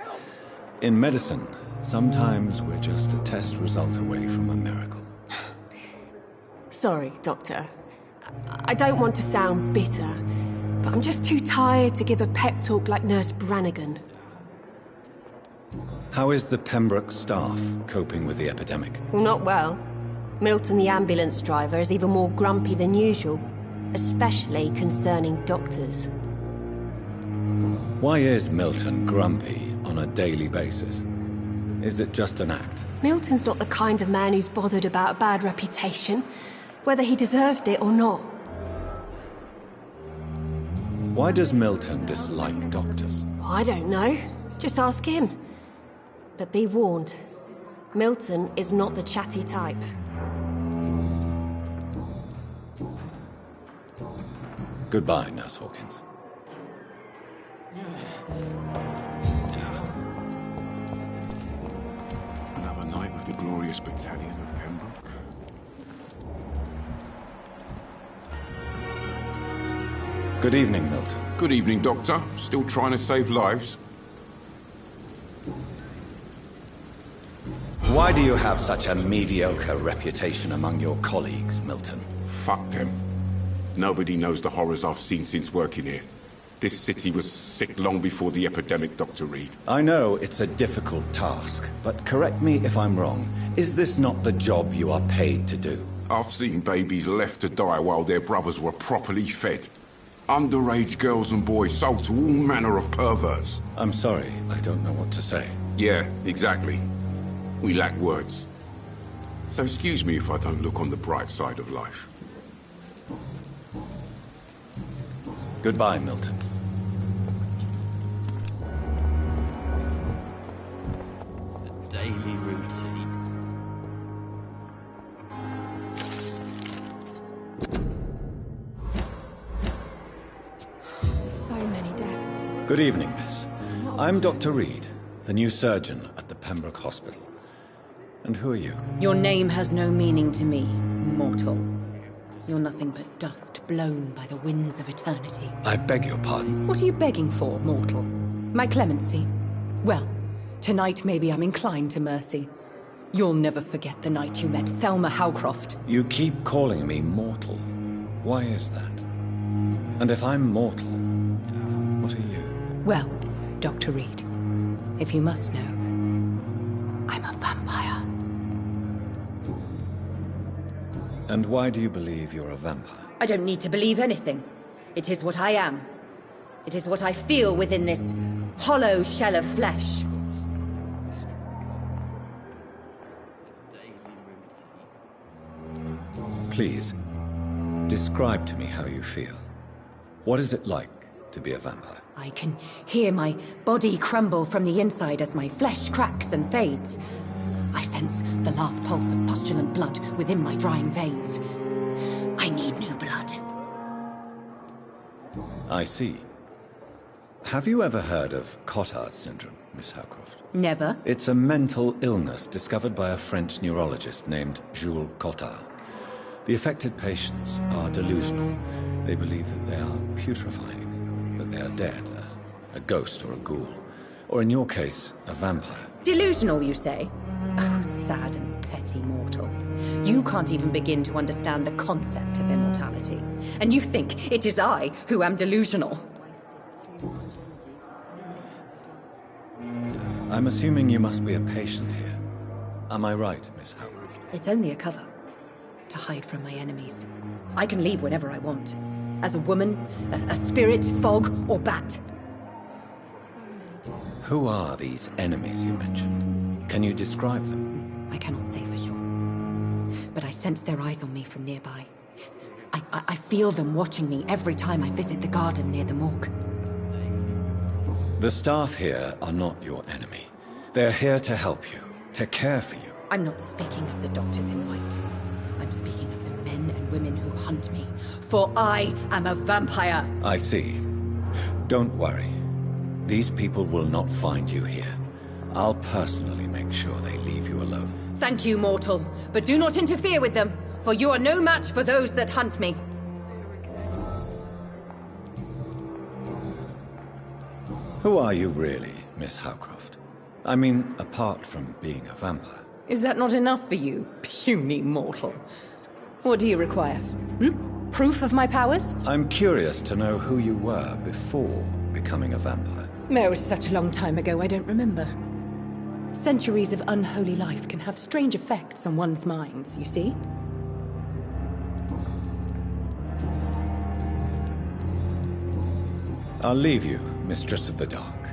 In medicine, sometimes we're just a test result away from a miracle. Sorry, Doctor. I don't want to sound bitter, but I'm just too tired to give a pep talk like Nurse Brannigan. How is the Pembroke staff coping with the epidemic? Well, not well. Milton, the ambulance driver, is even more grumpy than usual, especially concerning doctors. Why is Milton grumpy on a daily basis? Is it just an act? Milton's not the kind of man who's bothered about a bad reputation, whether he deserved it or not. Why does Milton dislike doctors? I don't know. Just ask him. But be warned, Milton is not the chatty type. Goodbye, Nurse Hawkins. Another night with the glorious battalion of Pembroke. Good evening, Milton. Good evening, Doctor. Still trying to save lives? Why do you have such a mediocre reputation among your colleagues, Milton? Fuck them. Nobody knows the horrors I've seen since working here. This city was sick long before the epidemic, Dr. Reed. I know it's a difficult task, but correct me if I'm wrong. Is this not the job you are paid to do? I've seen babies left to die while their brothers were properly fed. Underage girls and boys sold to all manner of perverts. I'm sorry, I don't know what to say. Yeah, exactly. We lack words. So excuse me if I don't look on the bright side of life. Goodbye, Milton. Daily routine. So many deaths. Good evening, miss. I'm Dr. Reed, the new surgeon at the Pembroke Hospital. And who are you? Your name has no meaning to me, mortal. You're nothing but dust blown by the winds of eternity. I beg your pardon? What are you begging for, mortal? My clemency? Well, tonight maybe I'm inclined to mercy. You'll never forget the night you met Thelma Howcroft. You keep calling me mortal. Why is that? And if I'm mortal, what are you? Well, Dr. Reed, if you must know, I'm a vampire. And why do you believe you're a vampire? I don't need to believe anything. It is what I am. It is what I feel within this hollow shell of flesh. Please, describe to me how you feel. What is it like to be a vampire? I can hear my body crumble from the inside as my flesh cracks and fades. I sense the last pulse of postulant blood within my drying veins. I need new blood. I see. Have you ever heard of Cotard syndrome, Miss Howcroft? Never. It's a mental illness discovered by a French neurologist named Jules Cotard. The affected patients are delusional. They believe that they are putrefying, that they are dead, a ghost or a ghoul, or in your case, a vampire. Delusional, you say? Oh, sad and petty mortal. You can't even begin to understand the concept of immortality. And you think it is I who am delusional. I'm assuming you must be a patient here. Am I right, Miss Howcroft? It's only a cover. To hide from my enemies. I can leave whenever I want. As a woman, a spirit, fog, or bat. Who are these enemies you mentioned? Can you describe them? I cannot say for sure. But I sense their eyes on me from nearby. I feel them watching me every time I visit the garden near the morgue. The staff here are not your enemy. They're here to help you, to care for you. I'm not speaking of the doctors in white. I'm speaking of the men and women who hunt me. For I am a vampire! I see. Don't worry. These people will not find you here. I'll personally make sure they leave you alone. Thank you, mortal. But do not interfere with them, for you are no match for those that hunt me. Who are you really, Miss Howcroft? I mean, apart from being a vampire. Is that not enough for you, puny mortal? What do you require? Proof of my powers? I'm curious to know who you were before becoming a vampire. It was such a long time ago, I don't remember. Centuries of unholy life can have strange effects on one's minds, you see? I'll leave you, Mistress of the Dark,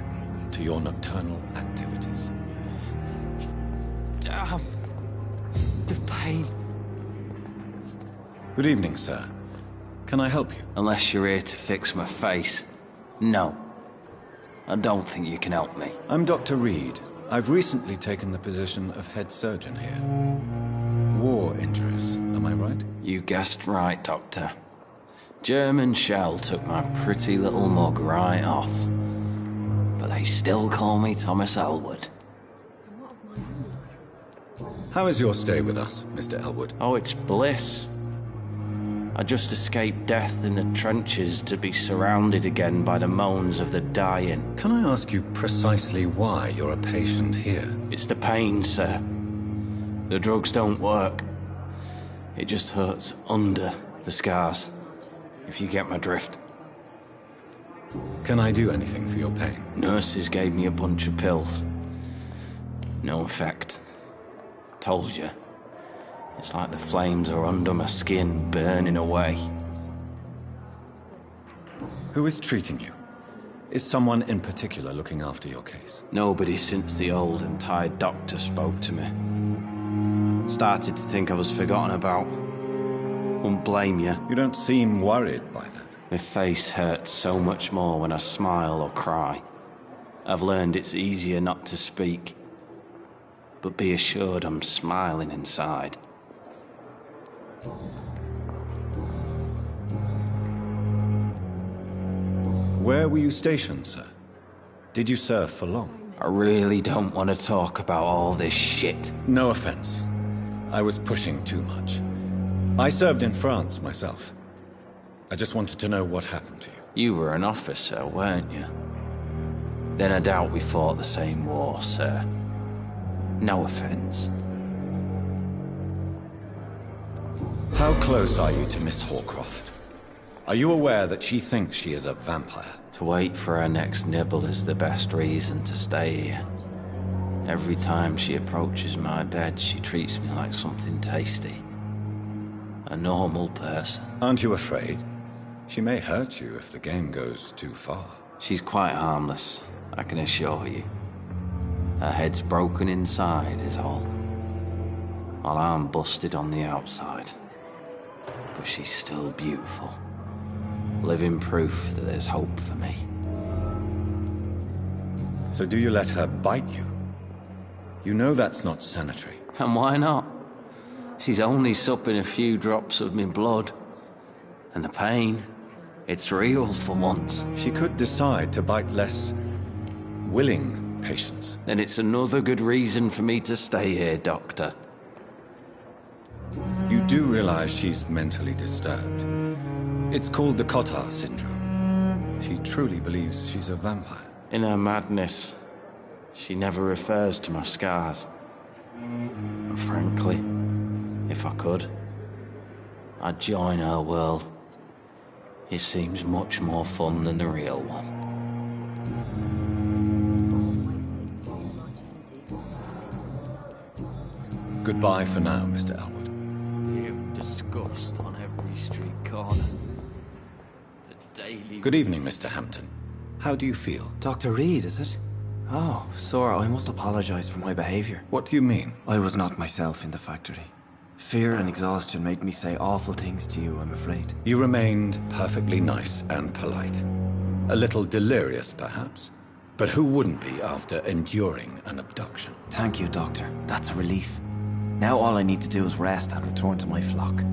to your nocturnal activities. Damn. The pain. Good evening, sir. Can I help you? Unless you're here to fix my face. No. I don't think you can help me. I'm Dr. Reed. I've recently taken the position of head surgeon here. War injuries, am I right? You guessed right, Doctor. German shell took my pretty little mug right off. But they still call me Thomas Elwood. How is your stay with us, Mr. Elwood? Oh, it's bliss. I just escaped death in the trenches to be surrounded again by the moans of the dying. Can I ask you precisely why you're a patient here? It's the pain, sir. The drugs don't work. It just hurts under the scars. if you get my drift. Can I do anything for your pain? Nurses gave me a bunch of pills. No effect. Told you. It's like the flames are under my skin, burning away. Who is treating you? Is someone in particular looking after your case? Nobody since the old and tired doctor spoke to me. Started to think I was forgotten about. Won't blame you. You don't seem worried by that. My face hurts so much more when I smile or cry. I've learned it's easier not to speak. But be assured I'm smiling inside. Where were you stationed, sir? Did you serve for long? I really don't want to talk about all this shit. No offense. I was pushing too much. I served in France myself. I just wanted to know what happened to you. You were an officer, weren't you? Then I doubt we fought the same war, sir. No offense. How close are you to Miss Horcroft? Are you aware that she thinks she is a vampire? To wait for her next nibble is the best reason to stay here. Every time she approaches my bed, she treats me like something tasty. A normal person. Aren't you afraid? She may hurt you if the game goes too far. She's quite harmless, I can assure you. Her head's broken inside is all. While I'm busted on the outside. But she's still beautiful. Living proof that there's hope for me. So do you let her bite you? You know that's not sanitary. And why not? She's only supping a few drops of me blood. And the pain, it's real for once. She could decide to bite less willing patients. Then it's another good reason for me to stay here, Doctor. You do realize she's mentally disturbed. It's called the Cotard syndrome. She truly believes she's a vampire. In her madness, she never refers to my scars. And frankly, if I could, I'd join her world. It seems much more fun than the real one. Goodbye for now, Mr. Elwood. You disgust on every street corner. The daily... Good evening, Mr. Hampton. How do you feel? Dr. Reed, is it? Oh, sir, I must apologize for my behavior. What do you mean? I was not myself in the factory. Fear and exhaustion made me say awful things to you, I'm afraid. You remained perfectly nice and polite. A little delirious, perhaps. But who wouldn't be after enduring an abduction? Thank you, Doctor. That's a relief. Now all I need to do is rest and return to my flock.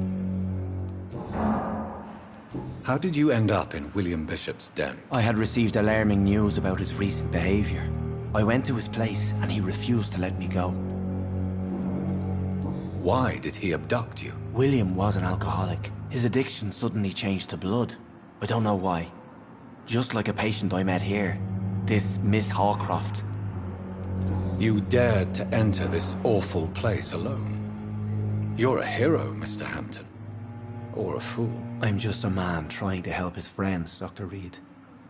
How did you end up in William Bishop's den? I had received alarming news about his recent behavior. I went to his place and he refused to let me go. Why did he abduct you? William was an alcoholic. His addiction suddenly changed to blood. I don't know why. Just like a patient I met here. This Miss Horcroft. You dared to enter this awful place alone. You're a hero, Mr. Hampton. Or a fool. I'm just a man trying to help his friends, Dr. Reed.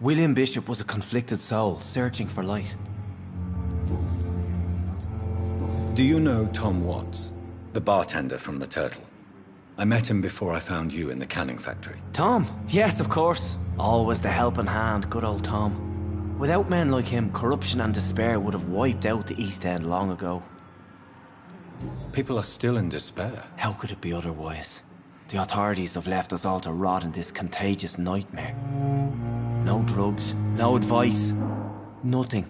William Bishop was a conflicted soul, searching for light. Do you know Tom Watts? The bartender from the Turtle. I met him before I found you in the canning factory. Tom? Yes, of course. Always the helping hand, good old Tom. Without men like him, corruption and despair would have wiped out the East End long ago. People are still in despair. How could it be otherwise? The authorities have left us all to rot in this contagious nightmare. No drugs, no advice, nothing.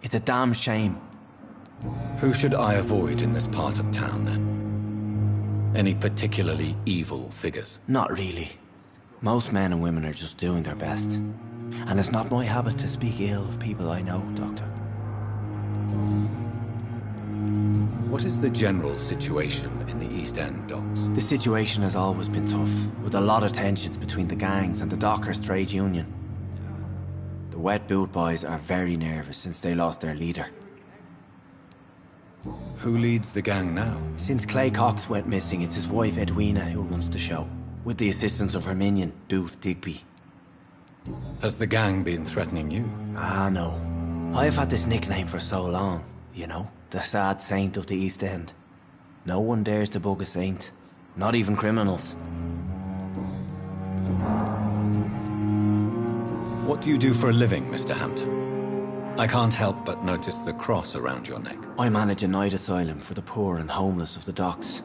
It's a damn shame. Who should I avoid in this part of town, then? Any particularly evil figures? Not really. Most men and women are just doing their best. And it's not my habit to speak ill of people I know, Doctor. What is the general situation in the East End docks? The situation has always been tough, with a lot of tensions between the gangs and the Dockers' trade union. The Wet Boot Boys are very nervous since they lost their leader. Who leads the gang now? Since Clay Cox went missing, it's his wife Edwina who runs the show. with the assistance of her minion, Booth Digby. Has the gang been threatening you? Ah, no. I've had this nickname for so long, you know, the sad saint of the East End. No one dares to bug a saint, not even criminals. What do you do for a living, Mr. Hampton? I can't help but notice the cross around your neck. I manage a night asylum for the poor and homeless of the docks,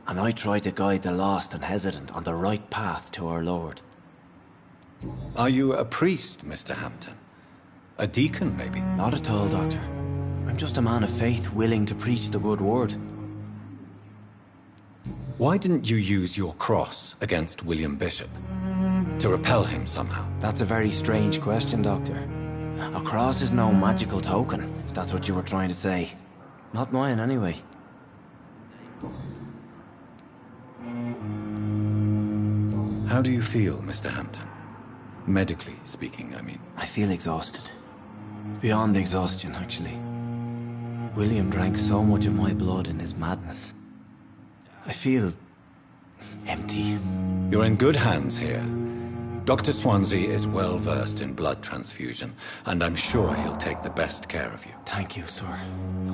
and I try to guide the lost and hesitant on the right path to our Lord. Are you a priest, Mr. Hampton? A deacon, maybe? Not at all, Doctor. I'm just a man of faith willing to preach the good word. Why didn't you use your cross against William Bishop? To repel him somehow? That's a very strange question, Doctor. A cross is no magical token, if that's what you were trying to say. Not mine, anyway. How do you feel, Mr. Hampton? Medically speaking, I mean. I feel exhausted. Beyond exhaustion, actually. William drank so much of my blood in his madness. I feel empty. You're in good hands here. Dr. Swansea is well versed in blood transfusion, and I'm sure he'll take the best care of you. Thank you, sir.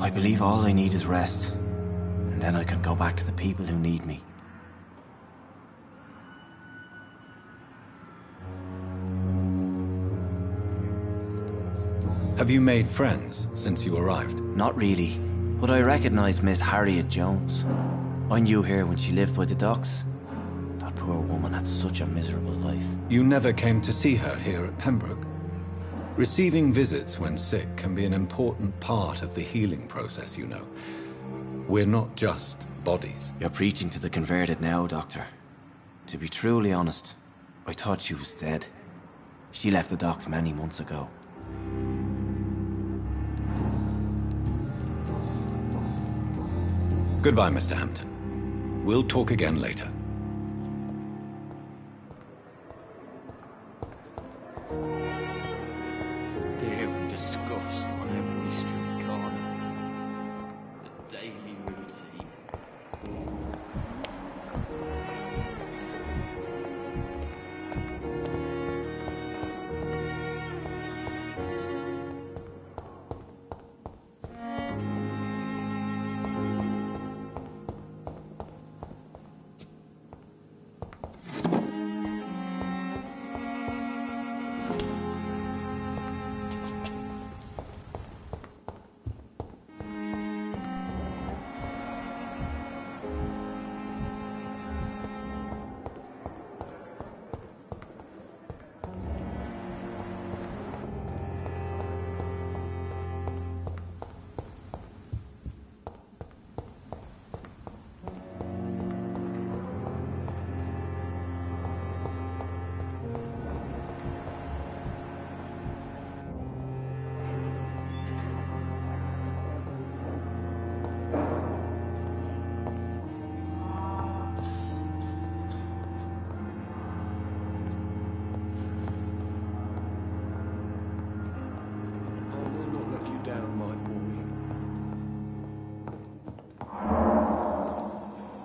I believe all I need is rest, and then I can go back to the people who need me. Have you made friends since you arrived? Not really, but I recognize Miss Harriet Jones. I knew her when she lived by the docks. That poor woman had such a miserable life. You never came to see her here at Pembroke? Receiving visits when sick can be an important part of the healing process, you know. We're not just bodies. You're preaching to the converted now, Doctor. To be truly honest, I thought she was dead. She left the docks many months ago. Goodbye, Mr. Hampton. We'll talk again later. Fear and disgust on every street corner. The daily routine.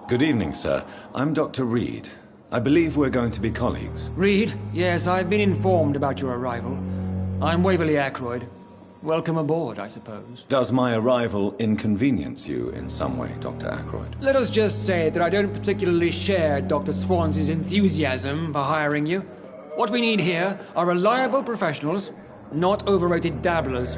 Good evening, sir. I'm Dr. Reed. I believe we're going to be colleagues. Reed? Yes, I've been informed about your arrival. I'm Waverly Ackroyd. Welcome aboard, I suppose. Does my arrival inconvenience you in some way, Dr. Ackroyd? Let us just say that I don't particularly share Dr. Swansea's enthusiasm for hiring you. What we need here are reliable professionals, not overrated dabblers.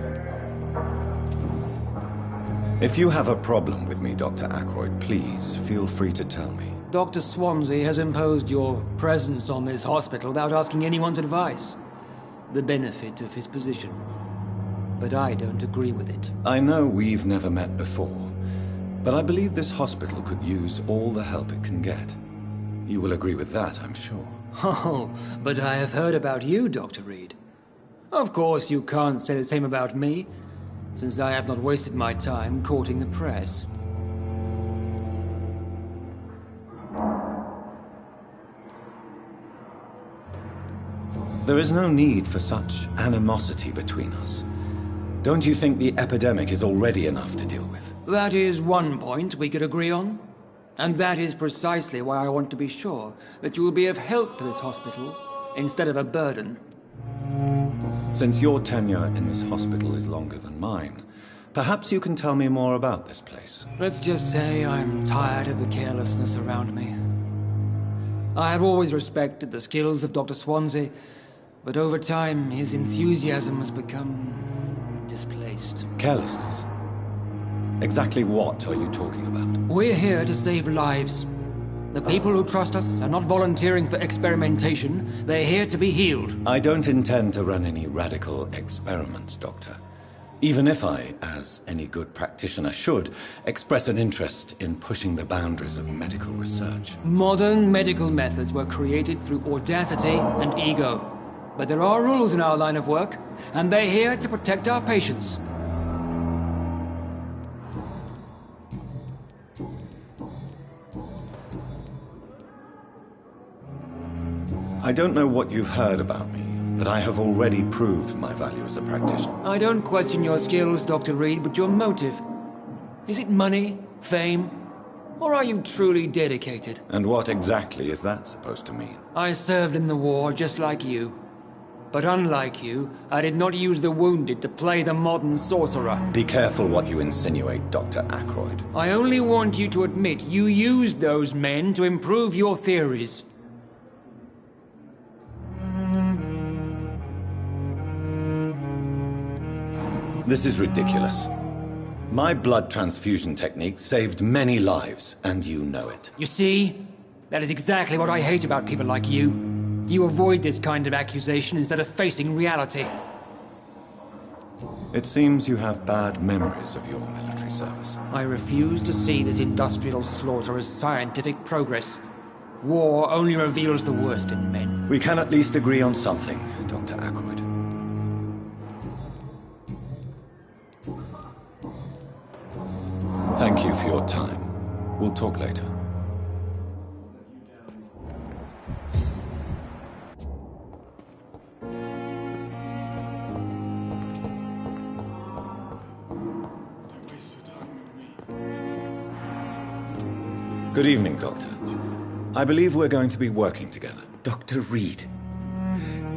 If you have a problem with me, Dr. Ackroyd, please feel free to tell me. Dr. Swansea has imposed your presence on this hospital without asking anyone's advice. The benefit of his position. But I don't agree with it. I know we've never met before, but I believe this hospital could use all the help it can get. You will agree with that, I'm sure. Oh, but I have heard about you, Dr. Reed. Of course, you can't say the same about me, since I have not wasted my time courting the press. There is no need for such animosity between us. Don't you think the epidemic is already enough to deal with? That is one point we could agree on. And that is precisely why I want to be sure that you will be of help to this hospital instead of a burden. Since your tenure in this hospital is longer than mine, perhaps you can tell me more about this place. Let's just say I'm tired of the carelessness around me. I have always respected the skills of Dr. Swansea, but over time his enthusiasm has become displaced. Carelessness? Exactly what are you talking about? We're here to save lives. The people who trust us are not volunteering for experimentation. They're here to be healed. I don't intend to run any radical experiments, Doctor. Even if I, as any good practitioner should, express an interest in pushing the boundaries of medical research. Modern medical methods were created through audacity and ego. But there are rules in our line of work, and they're here to protect our patients. I don't know what you've heard about me, but I have already proved my value as a practitioner. I don't question your skills, Dr. Reed, but your motive. Is it money, fame, or are you truly dedicated? And what exactly is that supposed to mean? I served in the war just like you. But unlike you, I did not use the wounded to play the modern sorcerer. Be careful what you insinuate, Dr. Ackroyd. I only want you to admit you used those men to improve your theories. This is ridiculous. My blood transfusion technique saved many lives, and you know it. You see? That is exactly what I hate about people like you. You avoid this kind of accusation instead of facing reality. It seems you have bad memories of your military service. I refuse to see this industrial slaughter as scientific progress. War only reveals the worst in men. We can at least agree on something, Dr. Ackroyd. Thank you for your time. We'll talk later. Good evening, Doctor. I believe we're going to be working together. Dr. Reed.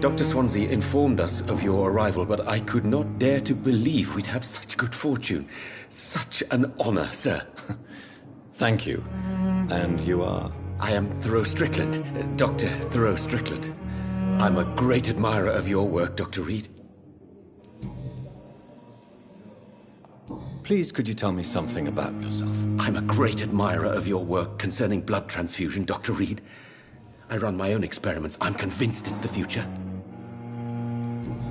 Dr. Swansea informed us of your arrival, but I could not dare to believe we'd have such good fortune. Such an honor, sir. Thank you. And you are? I am Thoreau Strickland, Dr. Thoreau Strickland. I'm a great admirer of your work, Dr. Reed. Please, could you tell me something about yourself? I'm a great admirer of your work concerning blood transfusion, Dr. Reed. I run my own experiments. I'm convinced it's the future.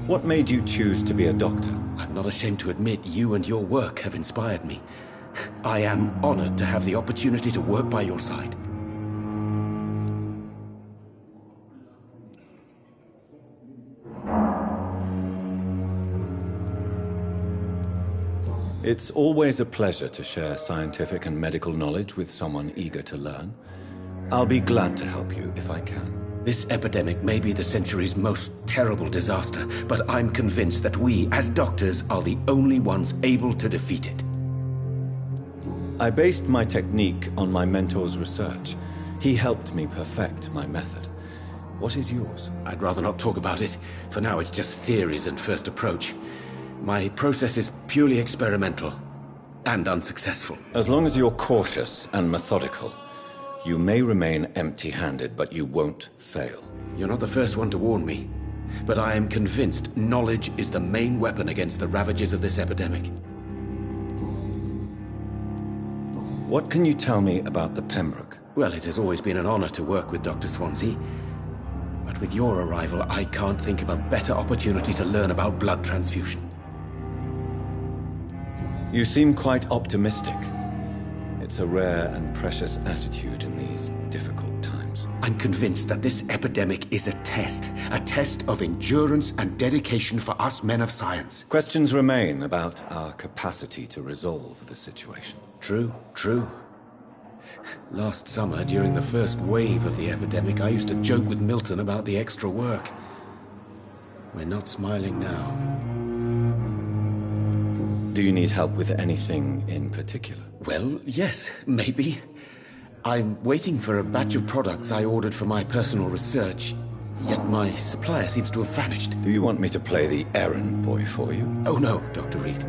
What made you choose to be a doctor? I'm not ashamed to admit you and your work have inspired me. I am honored to have the opportunity to work by your side. It's always a pleasure to share scientific and medical knowledge with someone eager to learn. I'll be glad to help you if I can. This epidemic may be the century's most terrible disaster, but I'm convinced that we, as doctors, are the only ones able to defeat it. I based my technique on my mentor's research. He helped me perfect my method. What is yours? I'd rather not talk about it. For now, it's just theories and first approach. My process is purely experimental and unsuccessful. As long as you're cautious and methodical, you may remain empty-handed, but you won't fail. You're not the first one to warn me, but I am convinced knowledge is the main weapon against the ravages of this epidemic. What can you tell me about the Pembroke? Well, it has always been an honor to work with Dr. Swansea. But with your arrival, I can't think of a better opportunity to learn about blood transfusion. You seem quite optimistic. It's a rare and precious attitude in these difficult times. I'm convinced that this epidemic is a test of endurance and dedication for us men of science. Questions remain about our capacity to resolve the situation. True. Last summer, during the first wave of the epidemic, I used to joke with Milton about the extra work. We're not smiling now. Do you need help with anything in particular? Well, yes, maybe. I'm waiting for a batch of products I ordered for my personal research, yet my supplier seems to have vanished. Do you want me to play the errand boy for you? Oh no, Dr. Reed.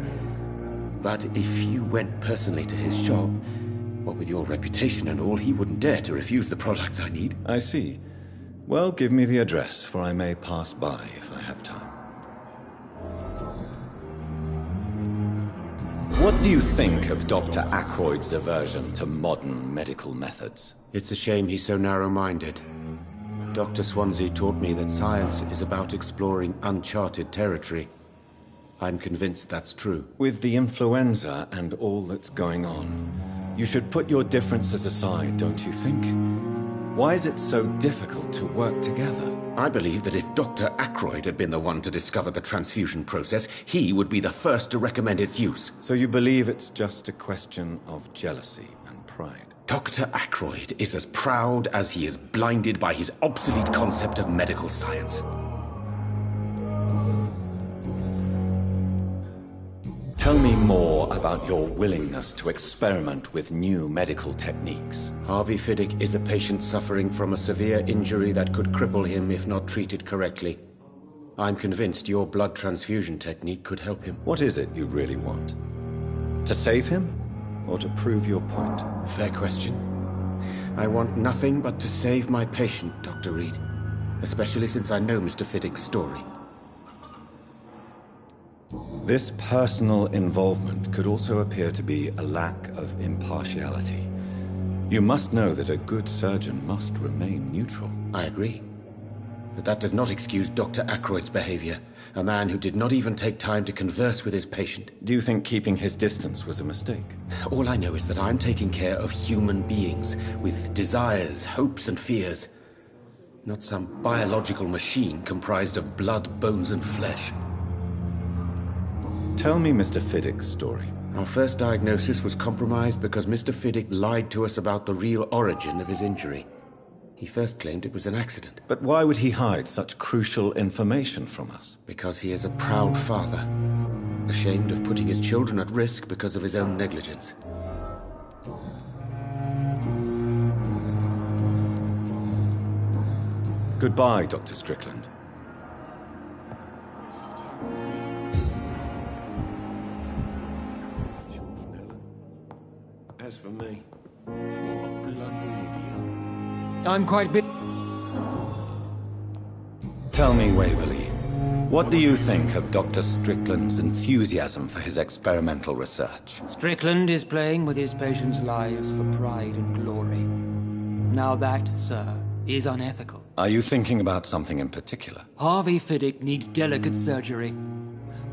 But if you went personally to his shop, what with your reputation and all, he wouldn't dare to refuse the products I need. I see. Well, give me the address, for I may pass by if I have time. What do you think of Dr. Ackroyd's aversion to modern medical methods? It's a shame he's so narrow-minded. Dr. Swansea taught me that science is about exploring uncharted territory. I'm convinced that's true. With the influenza and all that's going on, you should put your differences aside, don't you think? Why is it so difficult to work together? I believe that if Dr. Ackroyd had been the one to discover the transfusion process, he would be the first to recommend its use. So you believe it's just a question of jealousy and pride? Dr. Ackroyd is as proud as he is blinded by his obsolete concept of medical science. Tell me more about your willingness to experiment with new medical techniques. Harvey Fiddick is a patient suffering from a severe injury that could cripple him if not treated correctly. I'm convinced your blood transfusion technique could help him. What is it you really want? To save him? Or to prove your point? Fair question. I want nothing but to save my patient, Dr. Reed. Especially since I know Mr. Fiddick's story. This personal involvement could also appear to be a lack of impartiality. You must know that a good surgeon must remain neutral. I agree. But that does not excuse Dr. Ackroyd's behavior. A man who did not even take time to converse with his patient. Do you think keeping his distance was a mistake? All I know is that I'm taking care of human beings with desires, hopes, and fears. Not some biological machine comprised of blood, bones, and flesh. Tell me Mr. Fiddick's story. Our first diagnosis was compromised because Mr. Fiddick lied to us about the real origin of his injury. He first claimed it was an accident. But why would he hide such crucial information from us? Because he is a proud father, ashamed of putting his children at risk because of his own negligence. Goodbye, Dr. Strickland. As for me, what a bloody idiot. I'm quite bit. Tell me, Waverley, what do you think of Dr. Strickland's enthusiasm for his experimental research? Strickland is playing with his patients' lives for pride and glory. Now that, sir, is unethical. Are you thinking about something in particular? Harvey Fiddick needs delicate surgery.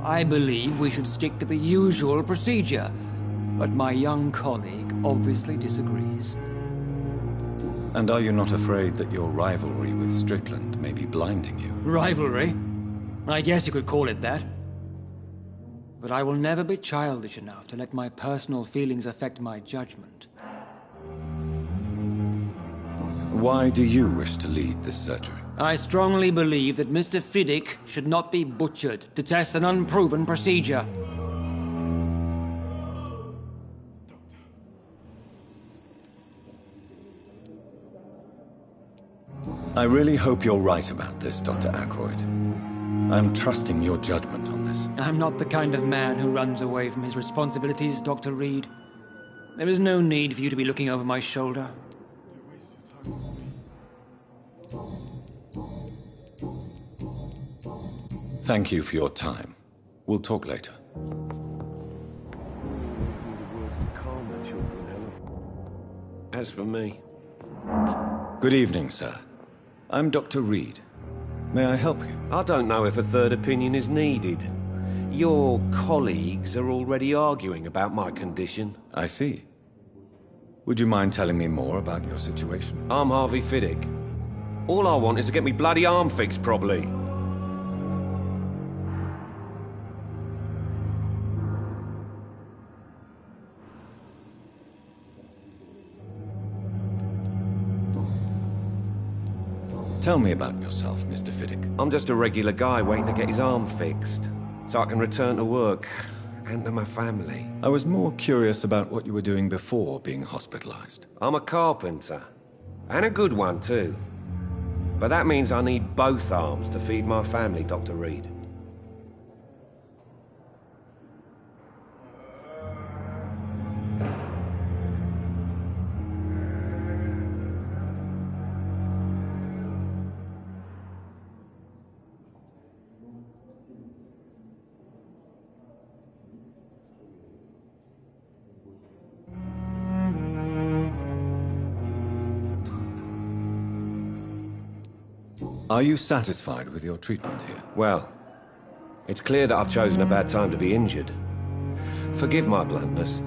I believe we should stick to the usual procedure, but my young colleague obviously disagrees. And are you not afraid that your rivalry with Strickland may be blinding you? Rivalry? I guess you could call it that. But I will never be childish enough to let my personal feelings affect my judgment. Why do you wish to lead this surgery? I strongly believe that Mr. Fiddick should not be butchered to test an unproven procedure. I really hope you're right about this, Dr. Ackroyd. I'm trusting your judgment on this. I'm not the kind of man who runs away from his responsibilities, Dr. Reed. There is no need for you to be looking over my shoulder. Thank you for your time. We'll talk later. As for me... Good evening, sir. I'm Dr. Reed. May I help you? I don't know if a third opinion is needed. Your colleagues are already arguing about my condition. I see. Would you mind telling me more about your situation? I'm Harvey Fiddick. All I want is to get me bloody arm fixed properly. Tell me about yourself, Mr. Fiddick. I'm just a regular guy waiting to get his arm fixed, so I can return to work. and to my family. I was more curious about what you were doing before being hospitalized. I'm a carpenter. And a good one, too. But that means I need both arms to feed my family, Dr. Reed. Are you satisfied with your treatment here? Well, it's clear that I've chosen a bad time to be injured. Forgive my bluntness,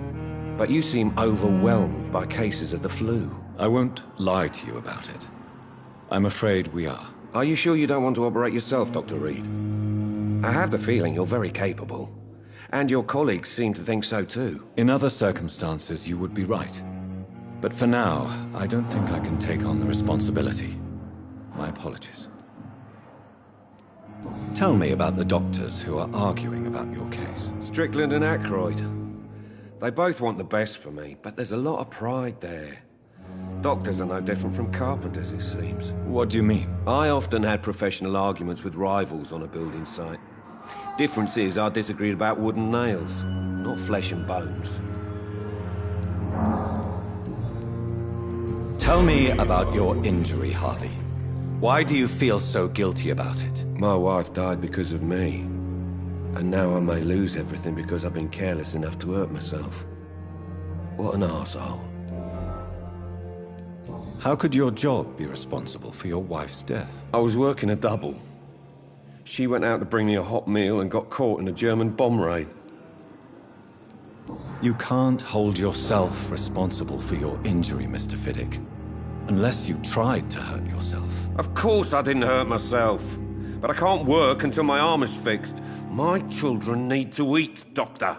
but you seem overwhelmed by cases of the flu. I won't lie to you about it. I'm afraid we are. Are you sure you don't want to operate yourself, Dr. Reed? I have the feeling you're very capable, and your colleagues seem to think so too. In other circumstances, you would be right. But for now, I don't think I can take on the responsibility. My apologies. Tell me about the doctors who are arguing about your case. Strickland and Aykroyd. They both want the best for me, but there's a lot of pride there. Doctors are no different from carpenters, it seems. What do you mean? I often had professional arguments with rivals on a building site. Difference is, I disagreed about wooden nails, not flesh and bones. Tell me about your injury, Harvey. Why do you feel so guilty about it? My wife died because of me. And now I may lose everything because I've been careless enough to hurt myself. What an arsehole. How could your job be responsible for your wife's death? I was working a double. She went out to bring me a hot meal and got caught in a German bomb raid. You can't hold yourself responsible for your injury, Mr. Fiddick. Unless you tried to hurt yourself. Of course I didn't hurt myself. But I can't work until my arm is fixed. My children need to eat, Doctor.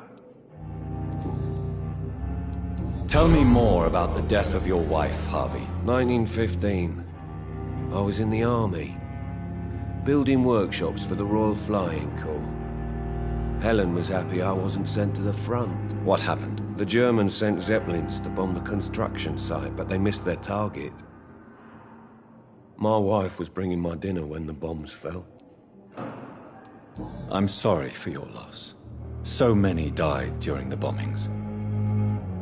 Tell me more about the death of your wife, Harvey. 1915. I was in the army. Building workshops for the Royal Flying Corps. Helen was happy I wasn't sent to the front. What happened? The Germans sent Zeppelins to bomb the construction site, but they missed their target. My wife was bringing my dinner when the bombs fell. I'm sorry for your loss. So many died during the bombings.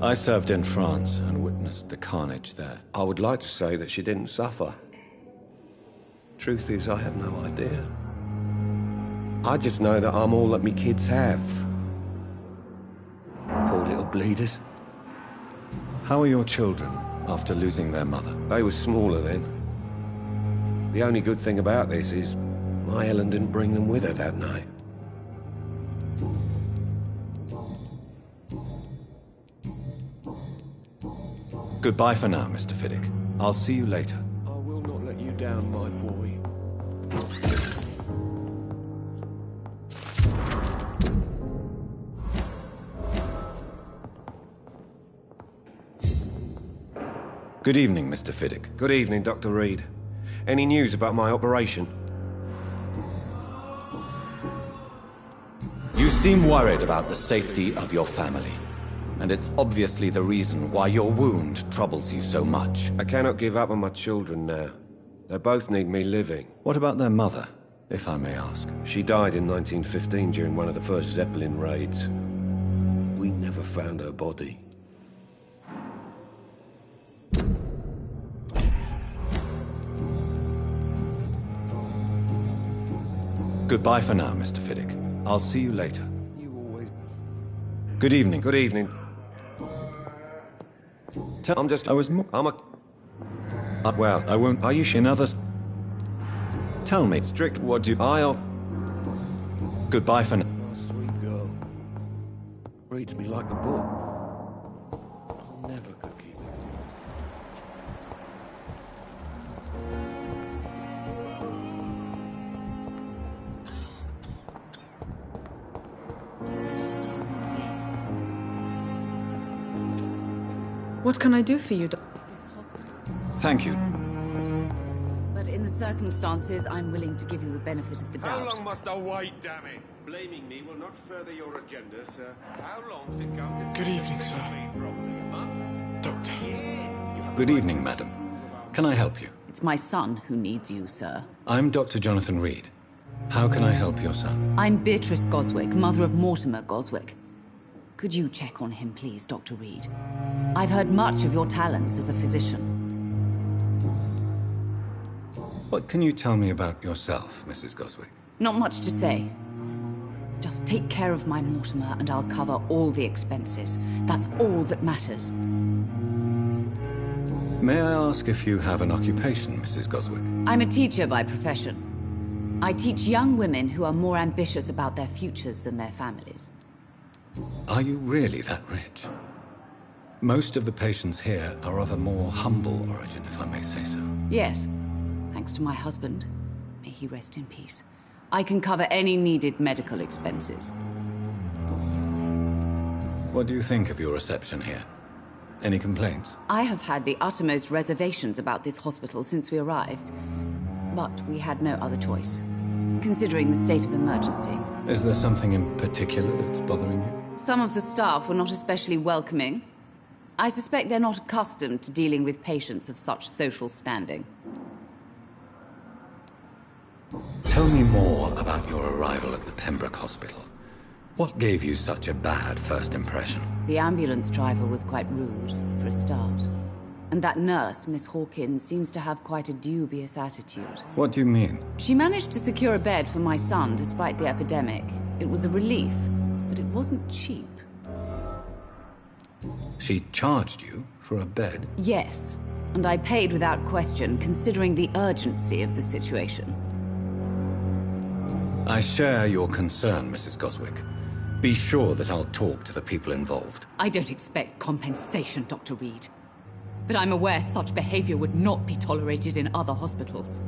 I served in France and witnessed the carnage there. I would like to say that she didn't suffer. Truth is, I have no idea. I just know that I'm all that me kids have. Poor little bleeders. How are your children after losing their mother? They were smaller then. The only good thing about this is my Helen didn't bring them with her that night. Goodbye for now, Mr. Fiddick. I'll see you later. I will not let you down, my boy. Good evening, Mr. Fiddick. Good evening, Dr. Reed. Any news about my operation? You seem worried about the safety of your family. And it's obviously the reason why your wound troubles you so much. I cannot give up on my children now. They both need me living. What about their mother, if I may ask? She died in 1915 during one of the first Zeppelin raids. We never found her body. Goodbye for now, Mr. Fiddick. I'll see you later. You always... Good evening. Good evening. Well, I won't... Are you in others... Tell me. Strict. What do you... I'll... Goodbye for now. Sweet girl. Reads me like a book. Never could keep it. What can I do for you, Doc? Thank you. But in the circumstances, I'm willing to give you the benefit of the doubt. How long must I wait, damn it? Blaming me will not further your agenda, sir. How long's it going to Good evening, sir. Doctor. Good evening, madam. Can I help you? It's my son who needs you, sir. I'm Dr. Jonathan Reed. How can I help your son? I'm Beatrice Goswick, mother of Mortimer Goswick. Could you check on him, please, Dr. Reed? I've heard much of your talents as a physician. What can you tell me about yourself, Mrs. Goswick? Not much to say. Just take care of my Mortimer and I'll cover all the expenses. That's all that matters. May I ask if you have an occupation, Mrs. Goswick? I'm a teacher by profession. I teach young women who are more ambitious about their futures than their families. Are you really that rich? Most of the patients here are of a more humble origin, if I may say so. Yes, thanks to my husband. May he rest in peace. I can cover any needed medical expenses. What do you think of your reception here? Any complaints? I have had the uttermost reservations about this hospital since we arrived. But we had no other choice, considering the state of emergency. Is there something in particular that's bothering you? Some of the staff were not especially welcoming. I suspect they're not accustomed to dealing with patients of such social standing. Tell me more about your arrival at the Pembroke Hospital. What gave you such a bad first impression? The ambulance driver was quite rude, for a start. And that nurse, Miss Hawkins, seems to have quite a dubious attitude. What do you mean? She managed to secure a bed for my son despite the epidemic. It was a relief, but it wasn't cheap. She charged you for a bed? Yes, and I paid without question, considering the urgency of the situation. I share your concern, Mrs. Goswick. Be sure that I'll talk to the people involved. I don't expect compensation, Dr. Reed. But I'm aware such behavior would not be tolerated in other hospitals.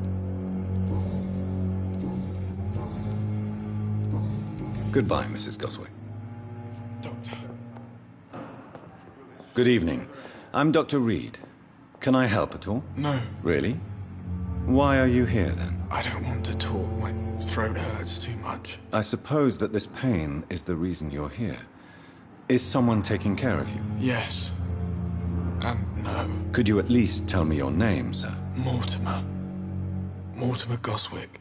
Goodbye, Mrs. Goswick. Doctor. Good evening. I'm Dr. Reed. Can I help at all? No. Really? Why are you here, then? I don't want to talk. My throat hurts too much. I suppose that this pain is the reason you're here. Is someone taking care of you? Yes. And no. Could you at least tell me your name, sir? Mortimer. Mortimer Goswick.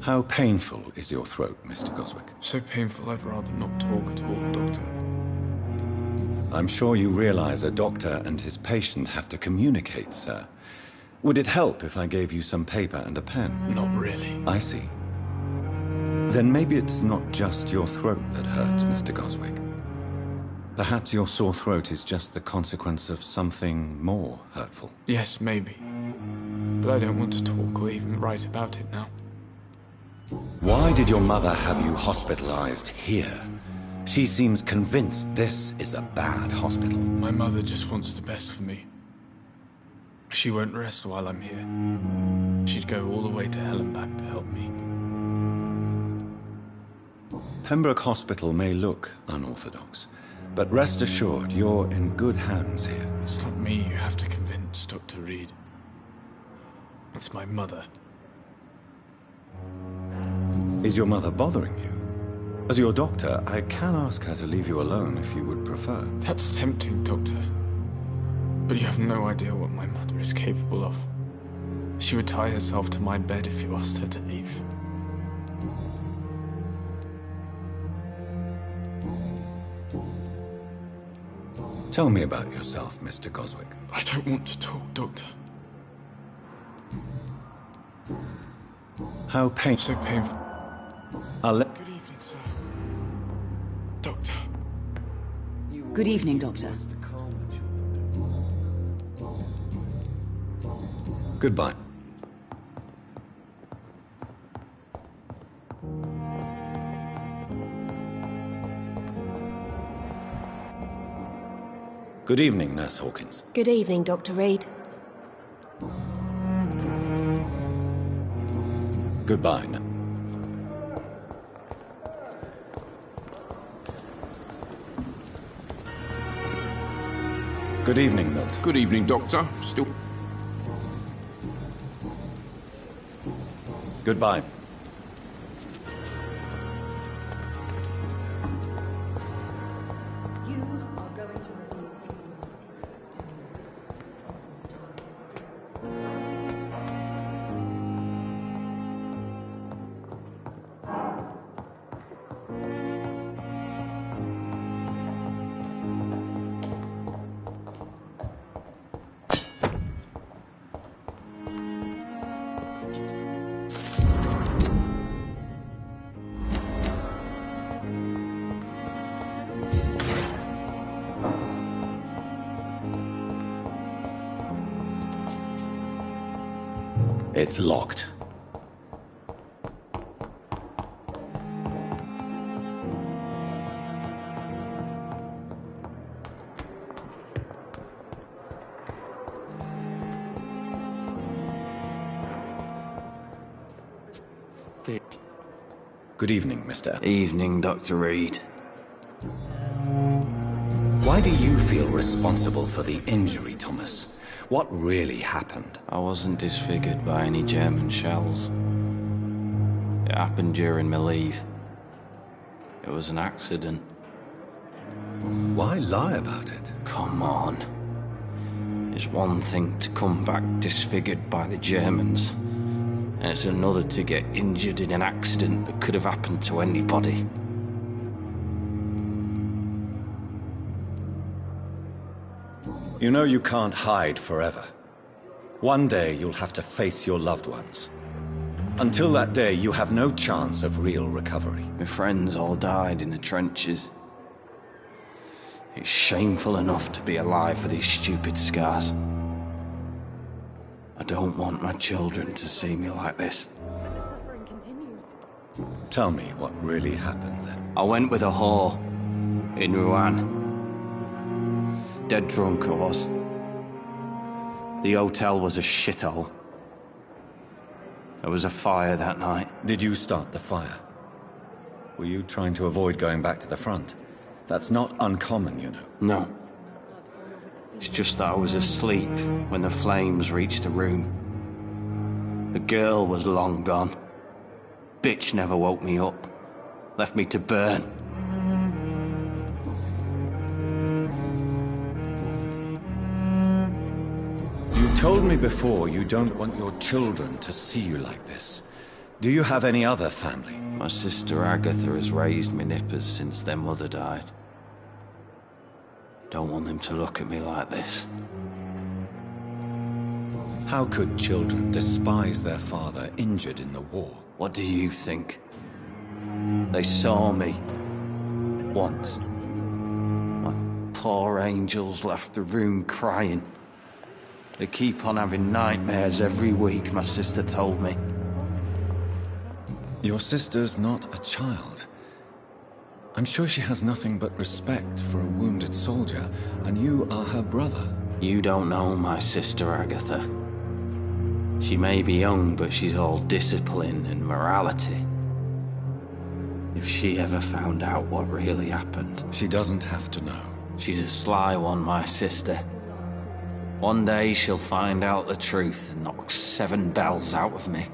How painful is your throat, Mr. Goswick? So painful I'd rather not talk at all, Doctor. I'm sure you realize a doctor and his patient have to communicate, sir. Would it help if I gave you some paper and a pen? Not really. I see. Then maybe it's not just your throat that hurts, Mr. Goswick. Perhaps your sore throat is just the consequence of something more hurtful. Yes, maybe. But I don't want to talk or even write about it now. Why did your mother have you hospitalized here? She seems convinced this is a bad hospital. My mother just wants the best for me. She won't rest while I'm here. She'd go all the way to hell and back to help me. Pembroke Hospital may look unorthodox, but rest assured you're in good hands here. It's not me you have to convince, Dr. Reed. It's my mother. Is your mother bothering you? As your doctor, I can ask her to leave you alone if you would prefer. That's tempting, Doctor. But you have no idea what my mother is capable of. She would tie herself to my bed if you asked her to leave. Tell me about yourself, Mr. Goswick. I don't want to talk, Doctor. How painful. So painful. I'll let... Good evening, sir. Doctor. Good evening, Doctor. Goodbye. Good evening, Nurse Hawkins. Good evening, Dr. Reed. Goodbye. Good evening, Milt. Good evening, Doctor. Still... Goodbye. You are going to reveal your secrets to me. It's locked. Good evening, Mr. Evening, Dr. Reed. Why do you feel responsible for the injury, Thomas? What really happened? I wasn't disfigured by any German shells. It happened during my leave. It was an accident. Why lie about it? Come on. It's one thing to come back disfigured by the Germans, and it's another to get injured in an accident that could have happened to anybody. You know you can't hide forever. One day you'll have to face your loved ones. Until that day, you have no chance of real recovery. My friends all died in the trenches. It's shameful enough to be alive with these stupid scars. I don't want my children to see me like this. Tell me what really happened then. I went with a whore in Rouen. Dead drunk I was. The hotel was a shithole. There was a fire that night. Did you start the fire? Were you trying to avoid going back to the front? That's not uncommon, you know. No. It's just that I was asleep when the flames reached the room. The girl was long gone. Bitch never woke me up. Left me to burn. You told me before you don't want your children to see you like this. Do you have any other family? My sister Agatha has raised me nippers since their mother died. Don't want them to look at me like this. How could children despise their father injured in the war? What do you think? They saw me once. My poor angels left the room crying. They keep on having nightmares every week, my sister told me. Your sister's not a child. I'm sure she has nothing but respect for a wounded soldier, and you are her brother. You don't know my sister Agatha. She may be young, but she's all discipline and morality. If she ever found out what really happened... She doesn't have to know. She's a sly one, my sister. One day she'll find out the truth and knock 7 bells out of me.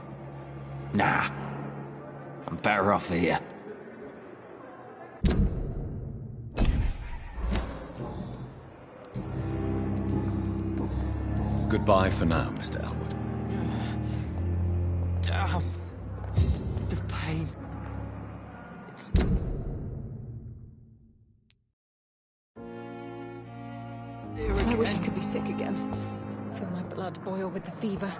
Nah. I'm better off here. Goodbye for now, Mr. Elwood. Damn. The pain. I wish I could be sick again. Feel my blood boil with the fever.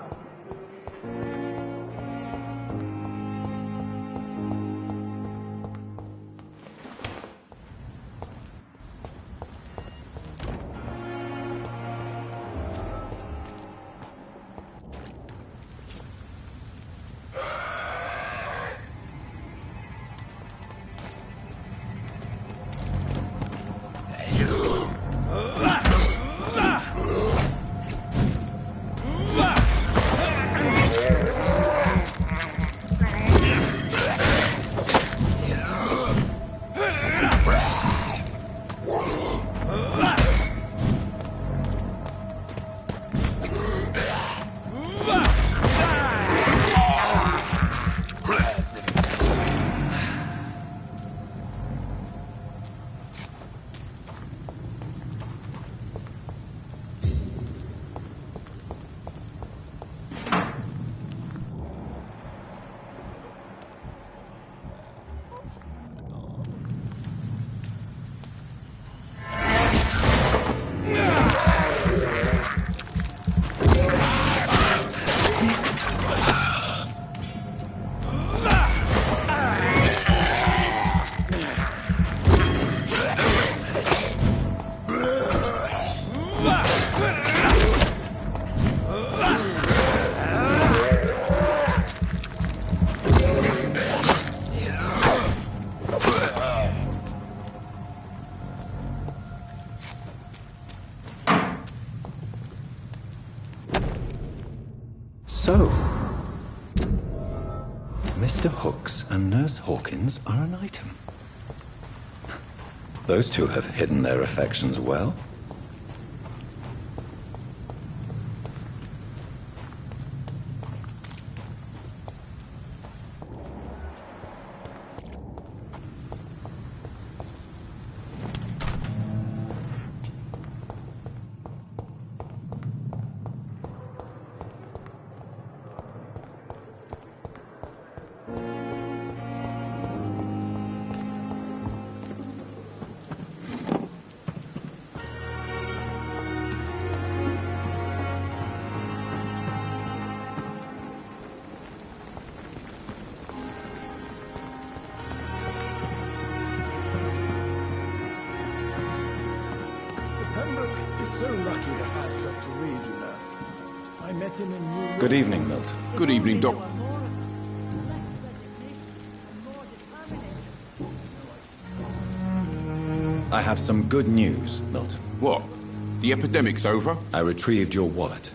So, Mr. Hooks and Nurse Hawkins are an item. Those two have hidden their affections well. So lucky to have Dr. Reed, you know. I met him in New York. Good evening, Milton. Good evening, Doc. I have some good news, Milton. What? The epidemic's over? I retrieved your wallet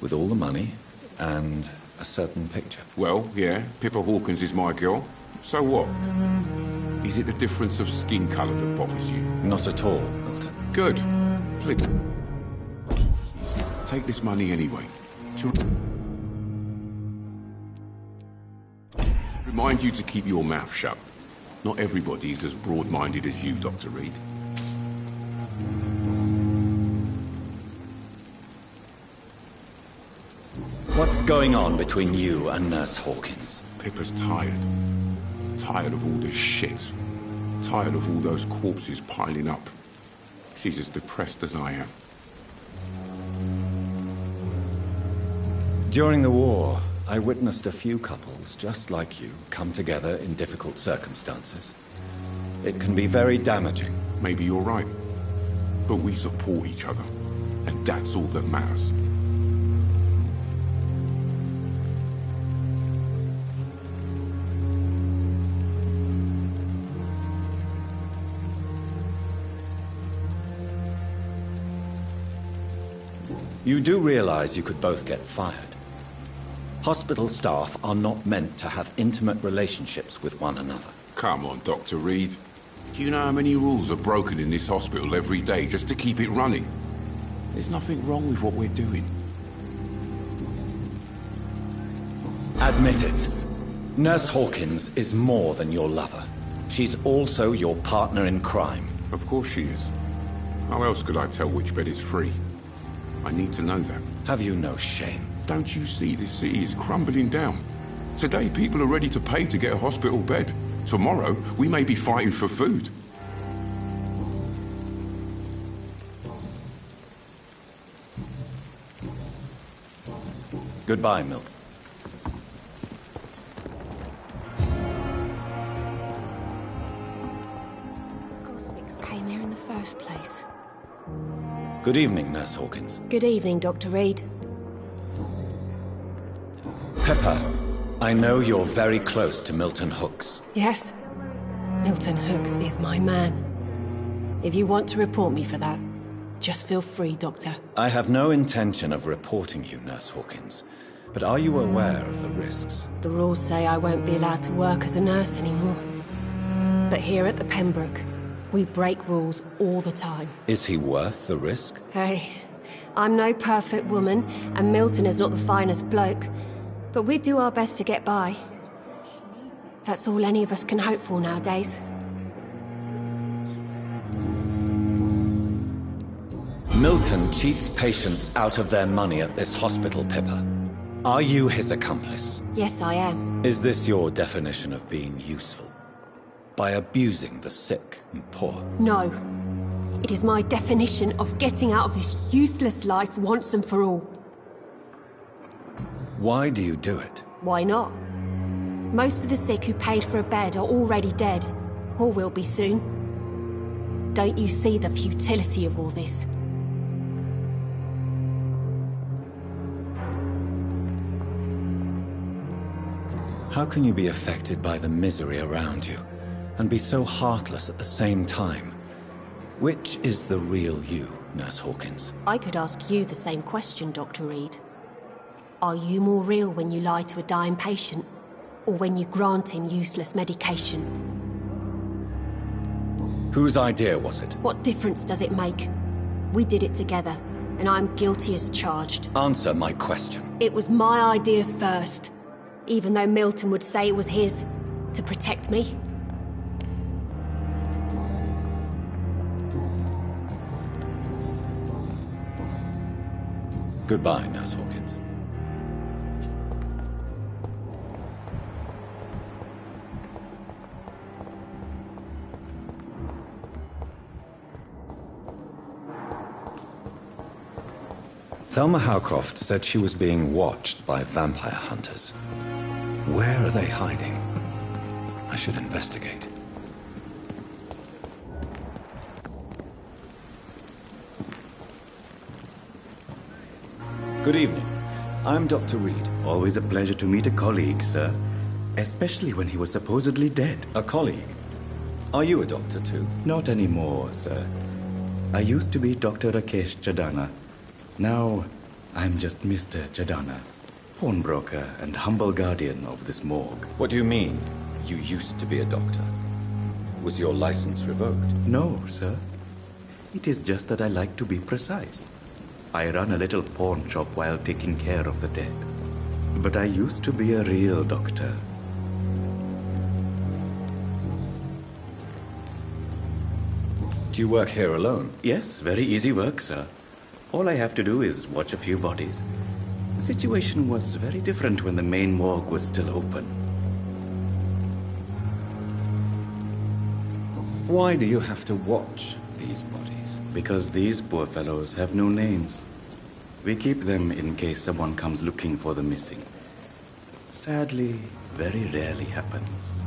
with all the money and a certain picture. Well, yeah, Pippa Hawkins is my girl. So what? Is it the difference of skin colour that bothers you? Not at all, Milton. Good. Please. Take this money anyway. To remind you to keep your mouth shut. Not everybody is as broad-minded as you, Dr. Reed. What's going on between you and Nurse Hawkins? Pippa's tired. Tired of all this shit. Tired of all those corpses piling up. She's as depressed as I am. During the war, I witnessed a few couples, just like you, come together in difficult circumstances. It can be very damaging. Maybe you're right. But we support each other. And that's all that matters. You do realize you could both get fired. Hospital staff are not meant to have intimate relationships with one another. Come on, Dr. Reed. Do you know how many rules are broken in this hospital every day just to keep it running? There's nothing wrong with what we're doing. Admit it. Nurse Hawkins is more than your lover. She's also your partner in crime. Of course she is. How else could I tell which bed is free? I need to know that. Have you no shame? Don't you see this city is crumbling down? Today people are ready to pay to get a hospital bed. Tomorrow we may be fighting for food. Goodbye, Milton. Came here in the first place. Good evening, Nurse Hawkins. Good evening, Dr. Reed. Pippa, I know you're very close to Milton Hooks. Yes. Milton Hooks is my man. If you want to report me for that, just feel free, Doctor. I have no intention of reporting you, Nurse Hawkins. But are you aware of the risks? The rules say I won't be allowed to work as a nurse anymore. But here at the Pembroke, we break rules all the time. Is he worth the risk? Hey, I'm no perfect woman, and Milton is not the finest bloke. But we do our best to get by. That's all any of us can hope for nowadays. Milton cheats patients out of their money at this hospital, Pippa. Are you his accomplice? Yes, I am. Is this your definition of being useful? By abusing the sick and poor? No. It is my definition of getting out of this useless life once and for all. Why do you do it? Why not? Most of the sick who paid for a bed are already dead, or will be soon. Don't you see the futility of all this? How can you be affected by the misery around you, and be so heartless at the same time? Which is the real you, Nurse Hawkins? I could ask you the same question, Dr. Reed. Are you more real when you lie to a dying patient, or when you grant him useless medication? Whose idea was it? What difference does it make? We did it together, and I'm guilty as charged. Answer my question. It was my idea first, even though Milton would say it was his, to protect me. Goodbye, Nurse Hawkins. Thelma Howcroft said she was being watched by vampire hunters. Where are they hiding? I should investigate. Good evening. I'm Dr. Reed. Always a pleasure to meet a colleague, sir. Especially when he was supposedly dead. A colleague? Are you a doctor too? Not anymore, sir. I used to be Dr. Rakesh Chadana. Now, I'm just Mr. Chadana, pawnbroker and humble guardian of this morgue. What do you mean, you used to be a doctor? Was your license revoked? No, sir. It is just that I like to be precise. I run a little pawn shop while taking care of the dead. But I used to be a real doctor. Do you work here alone? Yes, very easy work, sir. All I have to do is watch a few bodies. The situation was very different when the main morgue was still open. Why do you have to watch these bodies? Because these poor fellows have no names. We keep them in case someone comes looking for the missing. Sadly, very rarely happens.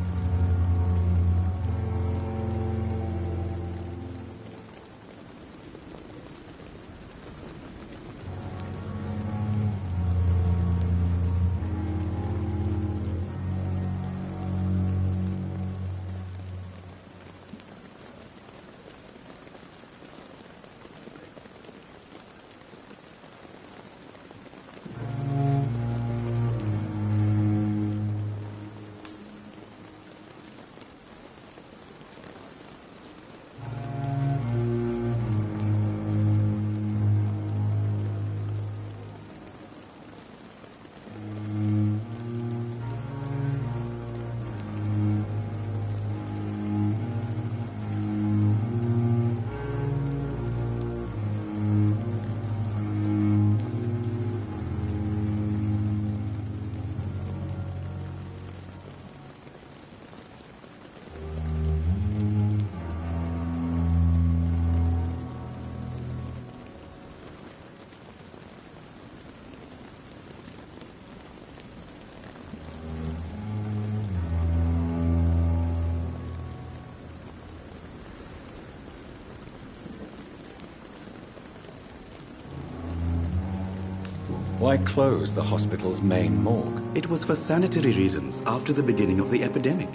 Why close the hospital's main morgue? It was for sanitary reasons after the beginning of the epidemic.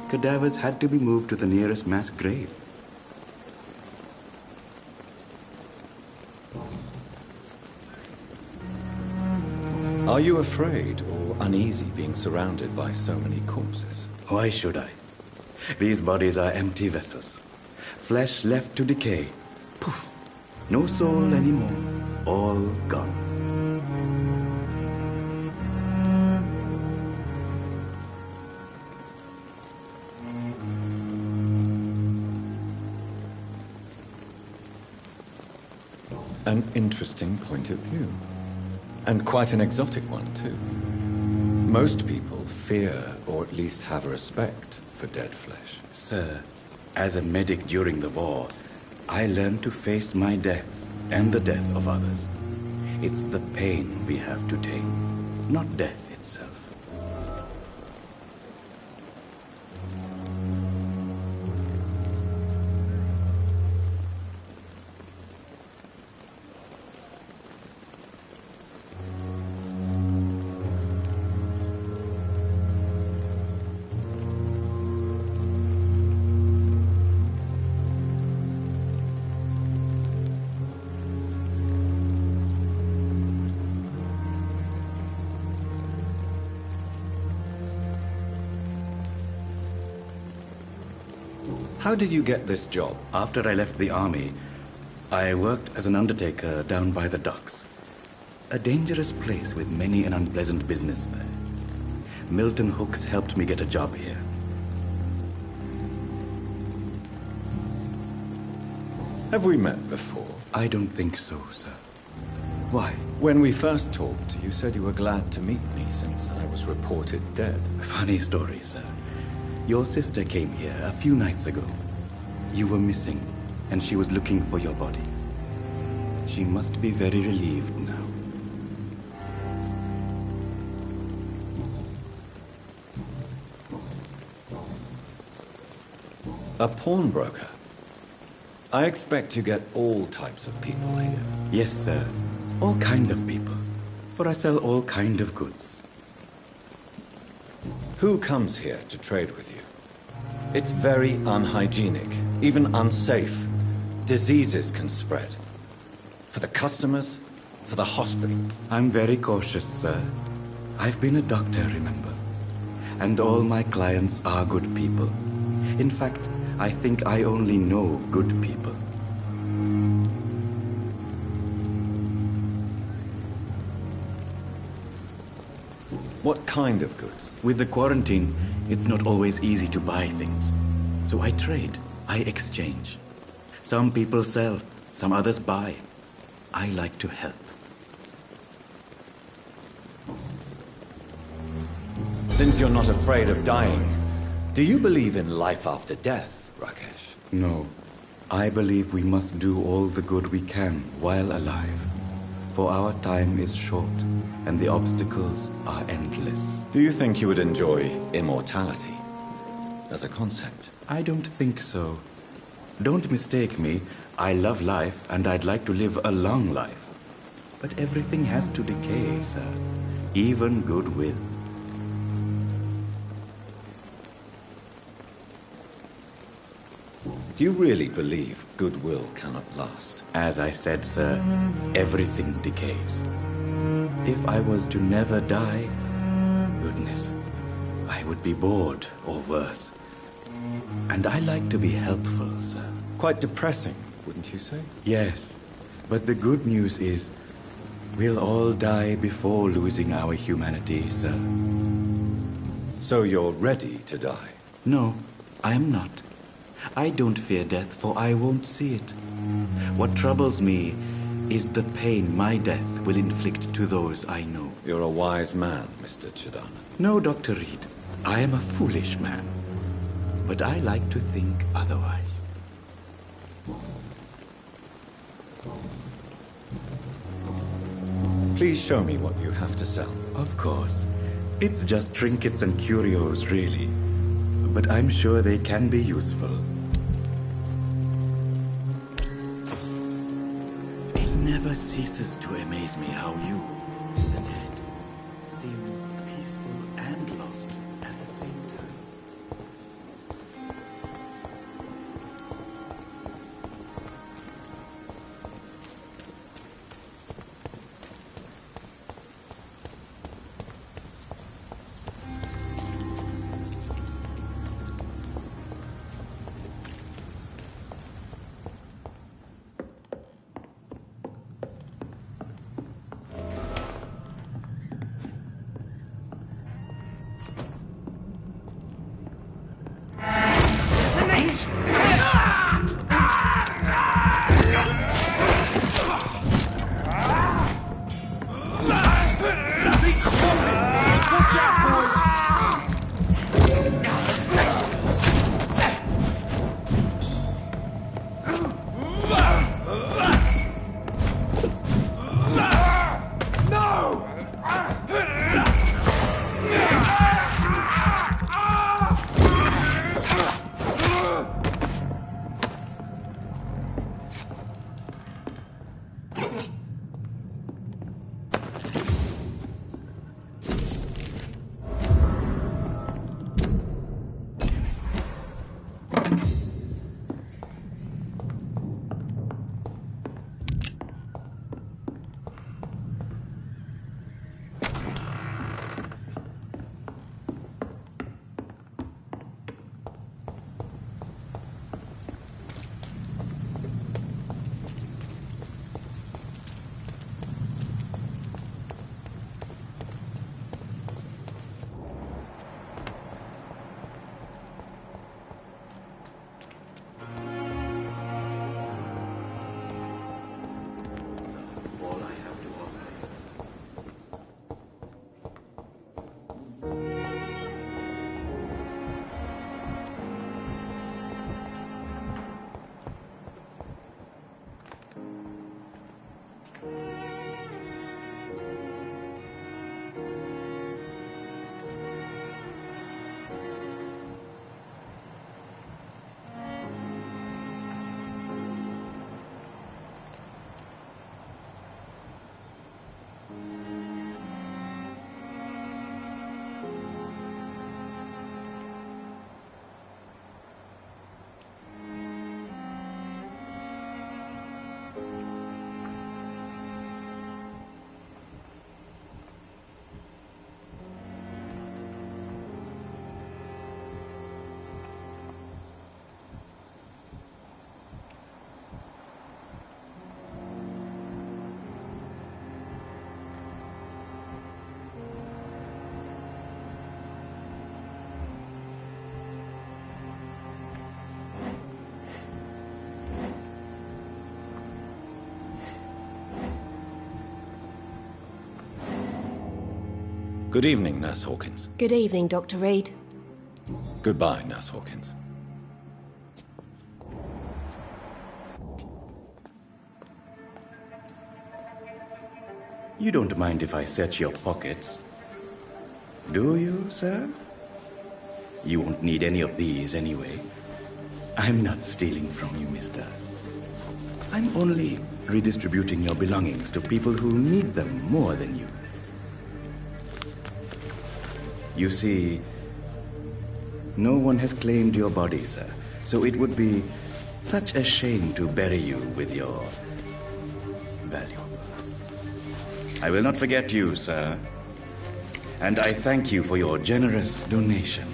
Cadavers had to be moved to the nearest mass grave. Are you afraid or uneasy being surrounded by so many corpses? Why should I? These bodies are empty vessels. Flesh left to decay. Poof. No soul anymore. All gone. An interesting point of view. And quite an exotic one, too. Most people fear, or at least have a respect, for dead flesh. Sir, as a medic during the war, I learned to face my death and the death of others. It's the pain we have to tame, not death itself. How did you get this job? After I left the army, I worked as an undertaker down by the docks. A dangerous place with many an unpleasant business there. Milton Hooks helped me get a job here. Have we met before? I don't think so, sir. Why? When we first talked, you said you were glad to meet me since I was reported dead. Funny story, sir. Your sister came here a few nights ago. You were missing, and she was looking for your body. She must be very relieved now. A pawnbroker? I expect you get all types of people here. Yes, sir. All kind of people. For I sell all kind of goods. Who comes here to trade with you? It's very unhygienic, even unsafe. Diseases can spread. For the customers, for the hospital. I'm very cautious, sir. I've been a doctor, remember? And all my clients are good people. In fact, I think I only know good people. What kind of goods? With the quarantine, it's not always easy to buy things. So I trade, I exchange. Some people sell, some others buy. I like to help. Since you're not afraid of dying, do you believe in life after death, Rakesh? No. I believe we must do all the good we can while alive. For our time is short, and the obstacles are endless. Do you think you would enjoy immortality as a concept? I don't think so. Don't mistake me. I love life, and I'd like to live a long life. But everything has to decay, sir. Even goodwill. Do you really believe goodwill cannot last? As I said, sir, everything decays. If I was to never die, goodness, I would be bored or worse. And I like to be helpful, sir. Quite depressing, wouldn't you say? Yes, but the good news is we'll all die before losing our humanity, sir. So you're ready to die? No, I'm not. I don't fear death, for I won't see it. What troubles me is the pain my death will inflict to those I know. You're a wise man, Mr. Chidana. No, Dr. Reed. I am a foolish man. But I like to think otherwise. Please show me what you have to sell. Of course. It's just trinkets and curios, really. But I'm sure they can be useful. It never ceases to amaze me how you, the dead, seem peaceful and lost at the same time. Good evening, Nurse Hawkins. Good evening, Dr. Reed. Goodbye, Nurse Hawkins. You don't mind if I search your pockets, do you, sir? You won't need any of these anyway. I'm not stealing from you, mister. I'm only redistributing your belongings to people who need them more than you. You see, no one has claimed your body, sir, so it would be such a shame to bury you with your valuables. I will not forget you, sir, and I thank you for your generous donation.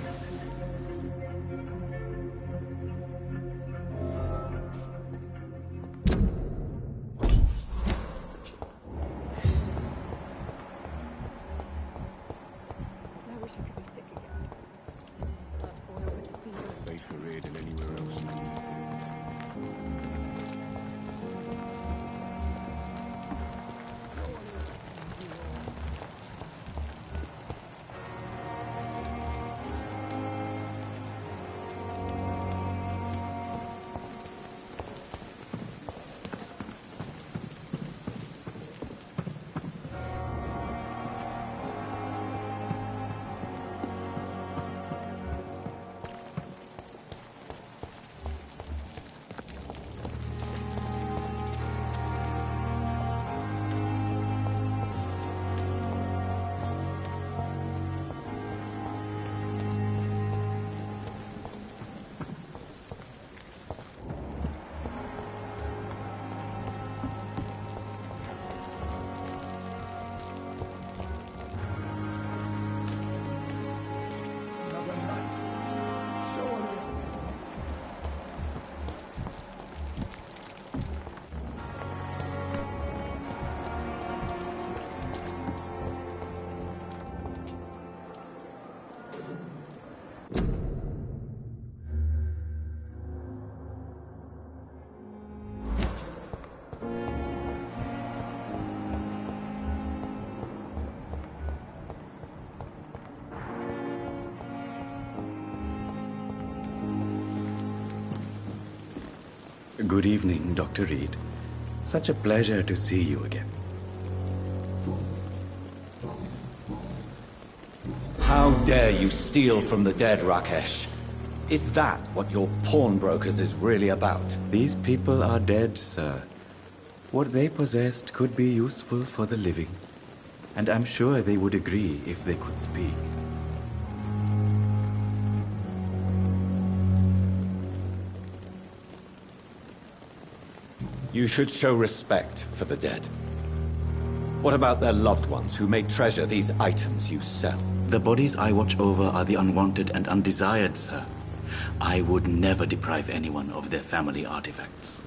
Good evening, Dr. Reed. Such a pleasure to see you again. How dare you steal from the dead, Rakesh? Is that what your pawnbrokers is really about? These people are dead, sir. What they possessed could be useful for the living, and I'm sure they would agree if they could speak. You should show respect for the dead. What about their loved ones who may treasure these items you sell? The bodies I watch over are the unwanted and undesired, sir. I would never deprive anyone of their family artifacts.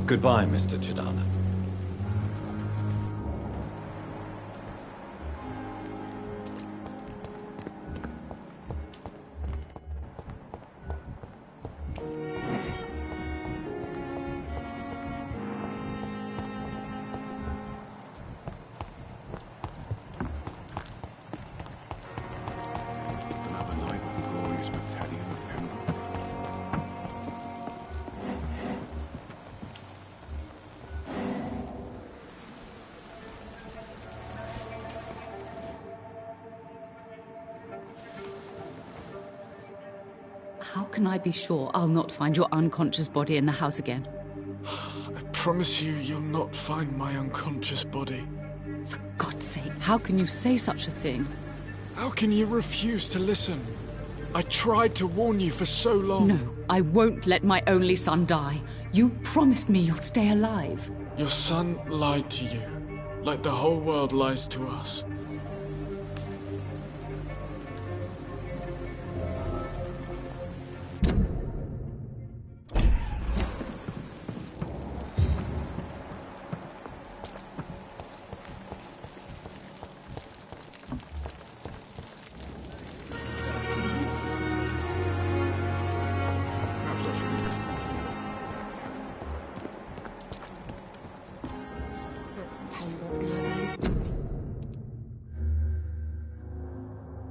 Goodbye, Mr. Chidana. How can I be sure I'll not find your unconscious body in the house again? I promise you, you'll not find my unconscious body. For God's sake, how can you say such a thing? How can you refuse to listen? I tried to warn you for so long. No, I won't let my only son die. You promised me you'll stay alive. Your son lied to you, like the whole world lies to us.